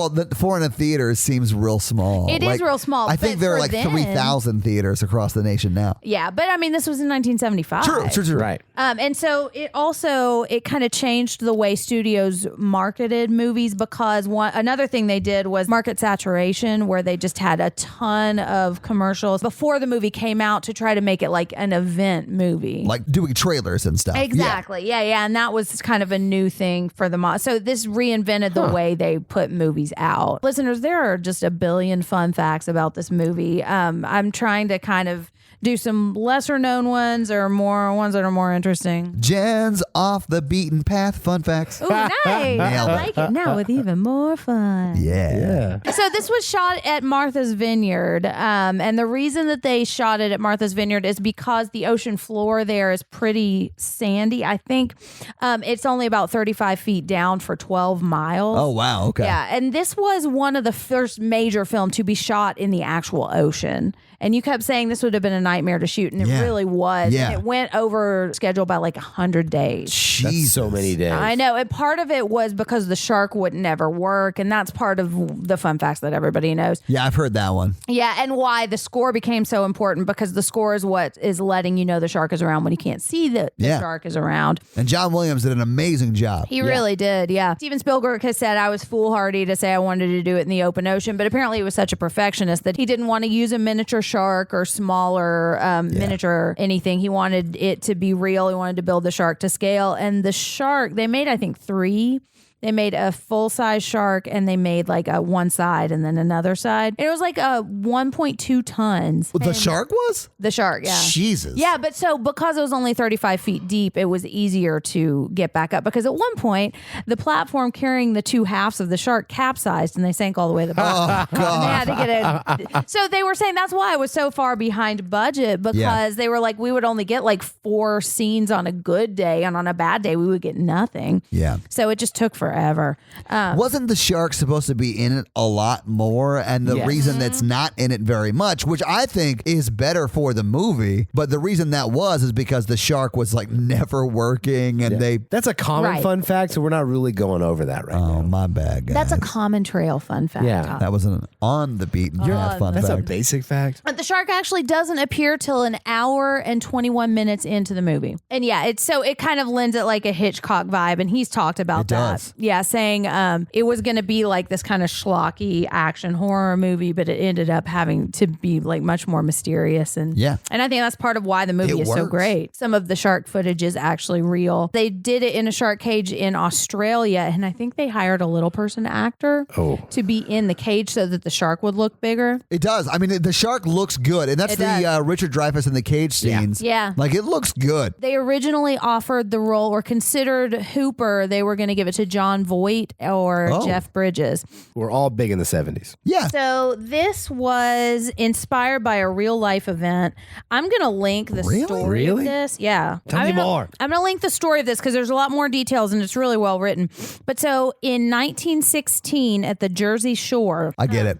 the 400 theaters seems real small. It is real small, I think but there are for like then- 3,000 theaters across the nation now. Yeah, but I mean, this was in 1975. True. Right. And so it kind of changed the way studios marketed movies because another thing they did was market saturation, where they just had a ton of commercials before the movie came out to try to make it like an event movie. Like doing trailers and stuff. Exactly. Yeah. And that was kind of a new thing for the so this reinvented the way they put movies out. Listeners, there are just a billion fun facts about this movie. I'm trying to kind of do some lesser known ones or more ones that are more interesting. Jen's off the beaten path. Fun facts. Ooh, nice. I Nailed it. like it. Now with even more fun. Yeah. So this was shot at Martha's Vineyard, and the reason that they shot it at Martha's Vineyard is because the ocean floor there is pretty sandy. I think it's only about 35 feet down for 12 miles. Oh, wow. Okay. Yeah, and this was one of the first major film to be shot in the actual ocean. And you kept saying this would have been a nightmare to shoot, and it Yeah. really was. Yeah. And it went over schedule by like 100 days. That's Jesus. so many days. I know. And part of it was because the shark would never work. And that's part of the fun facts that everybody knows. Yeah, I've heard that one. Yeah. And why the score became so important, because the score is what is letting you know the shark is around when you can't see that the Yeah. shark is around. And John Williams did an amazing job. He really did. Yeah. Steven Spielberg has said I was foolhardy to say I wanted to do it in the open ocean, but apparently he was such a perfectionist that he didn't want to use a miniature shark or smaller miniature anything. He wanted it to be real. He wanted to build the shark to scale. And the shark, they made, I think, 3. They made a full-size shark, and they made like a one side and then another side. And it was like 1.2 tons. The And shark was? the shark, yeah. Jesus. Yeah, but so because it was only 35 feet deep, it was easier to get back up, because at one point the platform carrying the 2 halves of the shark capsized and they sank all the way to the bottom. Oh, God. And they had to get it. So they were saying that's why it was so far behind budget, because they were like, we would only get like 4 scenes on a good day, and on a bad day we would get nothing. Yeah. So it just took forever. Wasn't the shark supposed to be in it a lot more? And the Yes. reason that's not in it very much, which I think is better for the movie, but the reason that was is because the shark was like never working, and they. That's a common Right. fun fact, so we're not really going over that right Oh, now. my bad, guys. That's a common trail fun fact. Yeah. That was an on the beaten path fun That's a fact. basic fact. But the shark actually doesn't appear till an hour and 21 minutes into the movie. And yeah, it kind of lends it like a Hitchcock vibe. And he's talked about It that. does. Yeah, saying it was going to be like this kind of schlocky action horror movie, but it ended up having to be like much more mysterious. And Yeah. and I think that's part of why the movie It is so works. great. Some of the shark footage is actually real. They did it in a shark cage in Australia, and I think they hired a little person actor to be in the cage so that the shark would look bigger. It does. I mean, the shark looks good, and that's It the does. Richard Dreyfuss in the cage scenes. Yeah. Like it looks good. They originally offered the role or considered Hooper. They were going to give it to John Voight or Oh. Jeff Bridges. We're all big in the 70s. Yeah. So this was inspired by a real life event. I'm going to link the Really? story Really? of this. Yeah. Tell me more. I'm going to link the story of this because there's a lot more details and it's really well written. But so in 1916 at the Jersey Shore, I get it.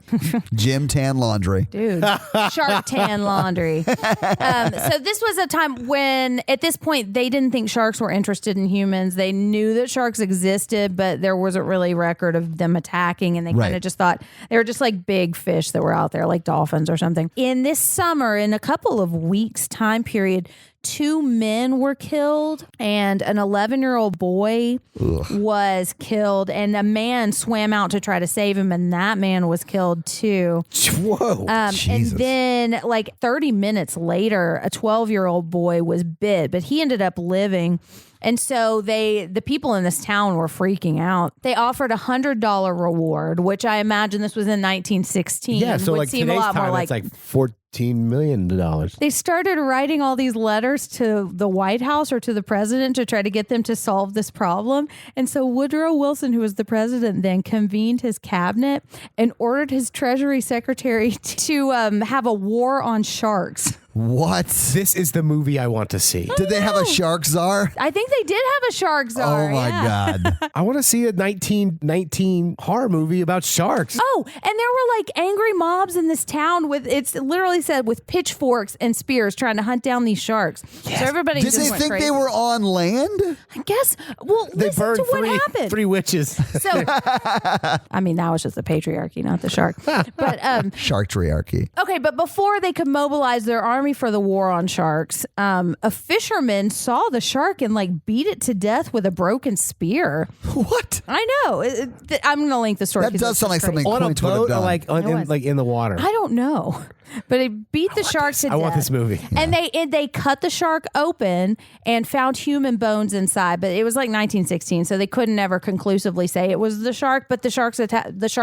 Jim Tan Laundry. dude, Shark Tan Laundry. So this was a time when, at this point, they didn't think sharks were interested in humans. They knew that sharks existed, but there wasn't really record of them attacking, and they kind Right. of just thought they were just like big fish that were out there, like dolphins or something. In this summer, in a couple of weeks' time period, 2 men were killed and an 11-year-old boy was killed, and a man swam out to try to save him, and that man was killed too. Whoa. And Jesus. then, like 30 minutes later, a 12-year-old boy was bit, but he ended up living. And so the people in this town were freaking out. They offered $100 reward, which I imagine this was in 1916. yeah, so would like seem today's a lot time, more it's like $14 million. They started writing all these letters to the White House or to the president to try to get them to solve this problem. And so Woodrow Wilson, who was the president then, convened his cabinet and ordered his Treasury Secretary to have a war on sharks. What? This is the movie I want to see. Did they have a shark czar? I think they did have a shark czar. Oh my yeah. God. I want to see a 1919 horror movie about sharks. Oh, and there were like angry mobs in this town with, it's literally said, with pitchforks and spears trying to hunt down these sharks. So everybody Did just they went think crazy. they were on land? I guess. Well, They listen burned to what happened. three witches. So, I mean, that was just the patriarchy, not the shark. But Sharktriarchy. okay, but before they could mobilize their army for the war on sharks, a fisherman saw the shark and like beat it to death with a broken spear. What? I know. I'm gonna link the story. That 'cause does it's sound like just crazy. something On a Clint would have boat or done. like, was. like in the water? I don't know. But it beat the shark to death. I want this movie. And they cut the shark open and found human bones inside. But it was like 1916, so they couldn't ever conclusively say it was the shark. But the shark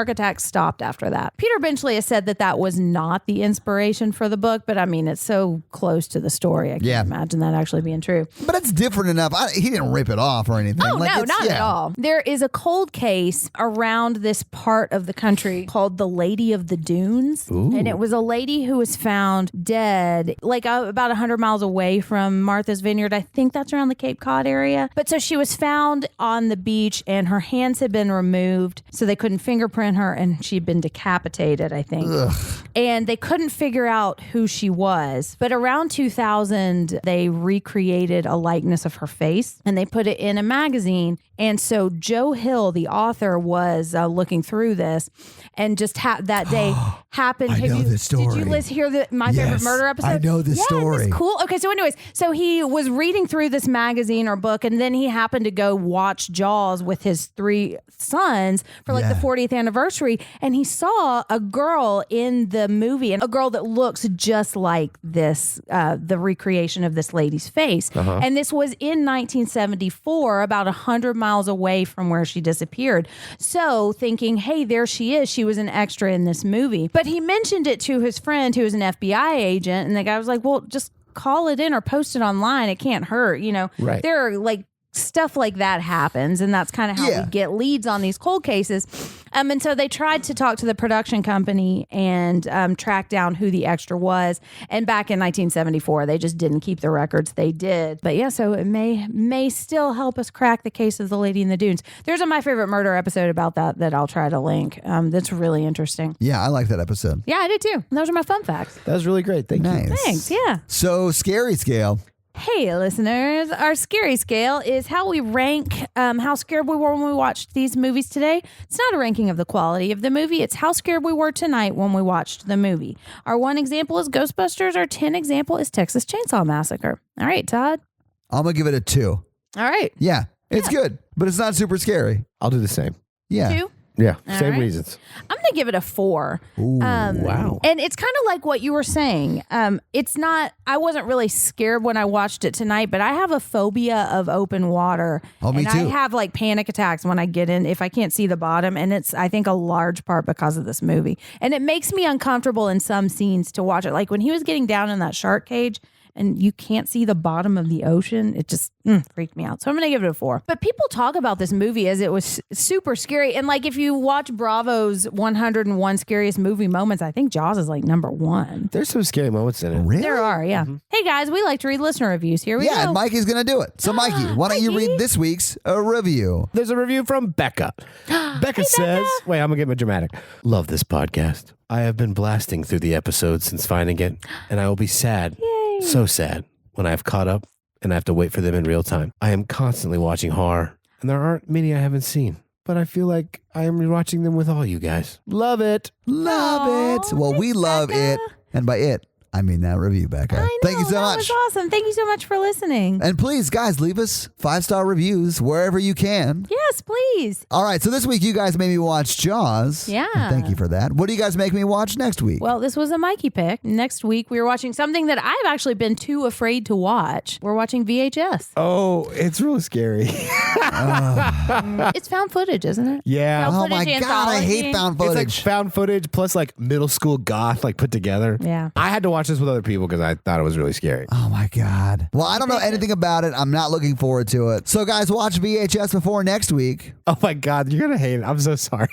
attack stopped after that. Peter Benchley has said that was not the inspiration for the book. But I mean, it's so close to the story. I can't Yeah. imagine that actually being true. But it's different enough. He didn't rip it off or anything. Oh, Like, no, it's- not at yeah. all. There is a cold case around this part of the country called the Lady of the Dunes. And it was a lady who was found dead, like about 100 miles away from Martha's Vineyard. I think that's around the Cape Cod area. But so she was found on the beach and her hands had been removed so they couldn't fingerprint her, and she'd been decapitated, I think. And they couldn't figure out who she was. was. But around 2000, they recreated a likeness of her face and they put it in a magazine. And so Joe Hill, the author, was looking through this and just that day happened. I know this story. Did you hear my favorite murder episode? I know this story. Isn't this cool? Okay, so anyways, so he was reading through this magazine or book, and then he happened to go watch Jaws with his 3 sons for like the 40th anniversary, and he saw a girl in the movie, and a girl that looks just like this, the recreation of this lady's face. And this was in 1974, about 100 miles away from where she disappeared. So thinking, hey, there she is. She was an extra in this movie. But he mentioned it to his friend who was an FBI agent, and the guy was like, well, just call it in or post it online. It can't hurt. You know, Right. there are like stuff like that happens, and that's kind of how we get leads on these cold cases. And so they tried to talk to the production company and track down who the extra was. And back in 1974, they just didn't keep the records. They did, but yeah. So it may still help us crack the case of the Lady in the Dunes. There's a My Favorite Murder episode about that I'll try to link. That's really interesting. Yeah, I like that episode. Yeah, I did too. Those are my fun facts. That was really great. Thank you. Nice. Thanks. Yeah. So scary scale. Hey, listeners, our scary scale is how we rank how scared we were when we watched these movies today. It's not a ranking of the quality of the movie. It's how scared we were tonight when we watched the movie. Our 1 example is Ghostbusters. Our 10 example is Texas Chainsaw Massacre. All right, Todd. I'm going to give it a 2. All right. Yeah, it's good, but it's not super scary. I'll do the same. Yeah. 2. Yeah, All same right. reasons. I'm going to give it a 4. Ooh, Wow. And it's kind of like what you were saying. It's not, I wasn't really scared when I watched it tonight, but I have a phobia of open water. Oh, me and too. I have like panic attacks when I get in, if I can't see the bottom. And it's, I think, a large part because of this movie. And it makes me uncomfortable in some scenes to watch it. Like when he was getting down in that shark cage and you can't see the bottom of the ocean, it just freaked me out. So I'm going to give it a 4. But people talk about this movie as it was super scary. And like if you watch Bravo's 101 Scariest Movie Moments, I think Jaws is like number 1. There's some scary moments in it. really? There are, yeah. Hey guys, we like to read listener reviews. Here we Yeah, go. and Mikey's going to do it. So, Mikey, why don't you Mikey. read this week's review? There's a review from Becca. Becca says, wait, I'm going to get my dramatic. Love this podcast. I have been blasting through the episodes since finding it, and I will be sad, so sad, when I have caught up and I have to wait for them in real time. I am constantly watching horror, and there aren't many I haven't seen, but I feel like I am rewatching them with all you guys. Love it. Love Aw, it. Well, we thanks, love Becca. it. And by it, I mean that review, Becca. I know, Thank you so that much. was awesome. Thank you so much for listening. And please, guys, leave us 5-star reviews wherever you can. Yes, please. All right, so this week you guys made me watch Jaws. Yeah. And thank you for that. What do you guys make me watch next week? Well, this was a Mikey pick. Next week, we are watching something that I've actually been too afraid to watch. We're watching VHS. Oh, it's really scary. It's found footage, isn't it? Yeah. Found oh my footage God, I hate anthology. found It's like footage. found footage plus like middle school goth like put together. Yeah. I had to watch this with other people because I thought it was really scary. Oh my God. Well, I don't know anything about it. I'm not looking forward to it. So, guys, watch VHS before next week. Oh my God, you're gonna hate it. I'm so sorry.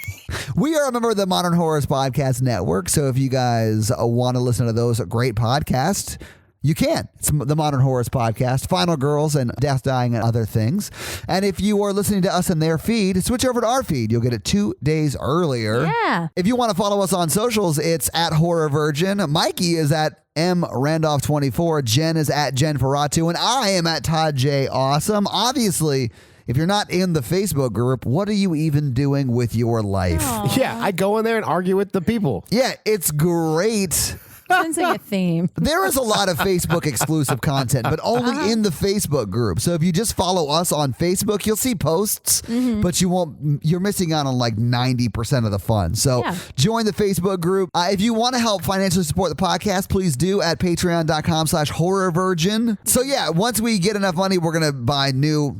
We are a member of the Modern Horrors Podcast Network. So, if you guys want to listen to those great podcasts, you can. It's the Modern Horrors Podcast, Final Girls, and Death, Dying, and Other Things. And if you are listening to us in their feed, switch over to our feed. You'll get it 2 days earlier. Yeah. If you want to follow us on socials, it's at Horror Virgin. Mikey is at M Randolph24. Jen is at Jen Ferratu. And I am at Todd J. Awesome. Obviously, if you're not in the Facebook group, what are you even doing with your life? Yeah, I go in there and argue with the people. Yeah, it's great. Sensing a theme. There is a lot of Facebook exclusive content, but only in the Facebook group. So if you just follow us on Facebook, you'll see posts, but you're missing out on like 90% of the fun. So Yeah. join the Facebook group. If you want to help financially support the podcast, please do at patreon.com/horrorvirgin. So yeah, once we get enough money, we're going to buy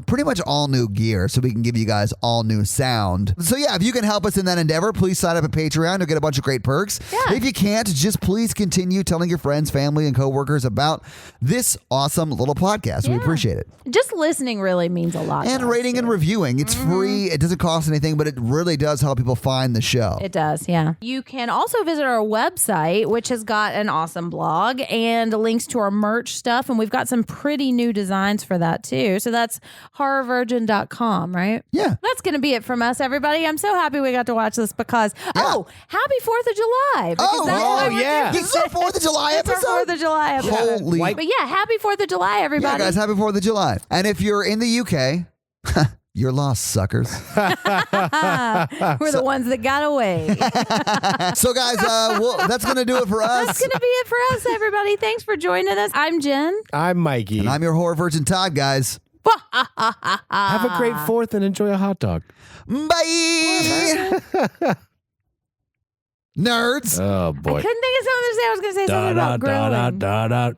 pretty much all new gear so we can give you guys all new sound. So yeah, if you can help us in that endeavor, please sign up at Patreon. You'll get a bunch of great perks. Yeah. If you can't, just please continue telling your friends, family, and coworkers about this awesome little podcast. We Yeah. appreciate it. Just listening really means a lot. And to us, rating and too. reviewing. It's free. It doesn't cost anything, but it really does help people find the show. It does, yeah. You can also visit our website, which has got an awesome blog and links to our merch stuff. And we've got some pretty new designs for that too. So that's horrorvirgin.com, right? Yeah. That's going to be it from us, everybody. I'm so happy we got to watch this because, happy 4th of July. Because Oh, that's oh, why we're yeah. doing So our 4th of July It's our episode? 4th of July episode. Holy. White- But yeah, happy 4th of July, everybody. Yeah, guys, happy 4th of July. And if you're in the UK, you're lost, suckers. We're the ones that got away. So, guys, that's going to do it for us. That's going to be it for us, everybody. Thanks for joining us. I'm Jen. I'm Mikey. And I'm your horror virgin, Todd, guys. Have a great 4th and enjoy a hot dog. Bye. Nerds. Oh boy. I couldn't think of something to say. I was going to say something about grilling.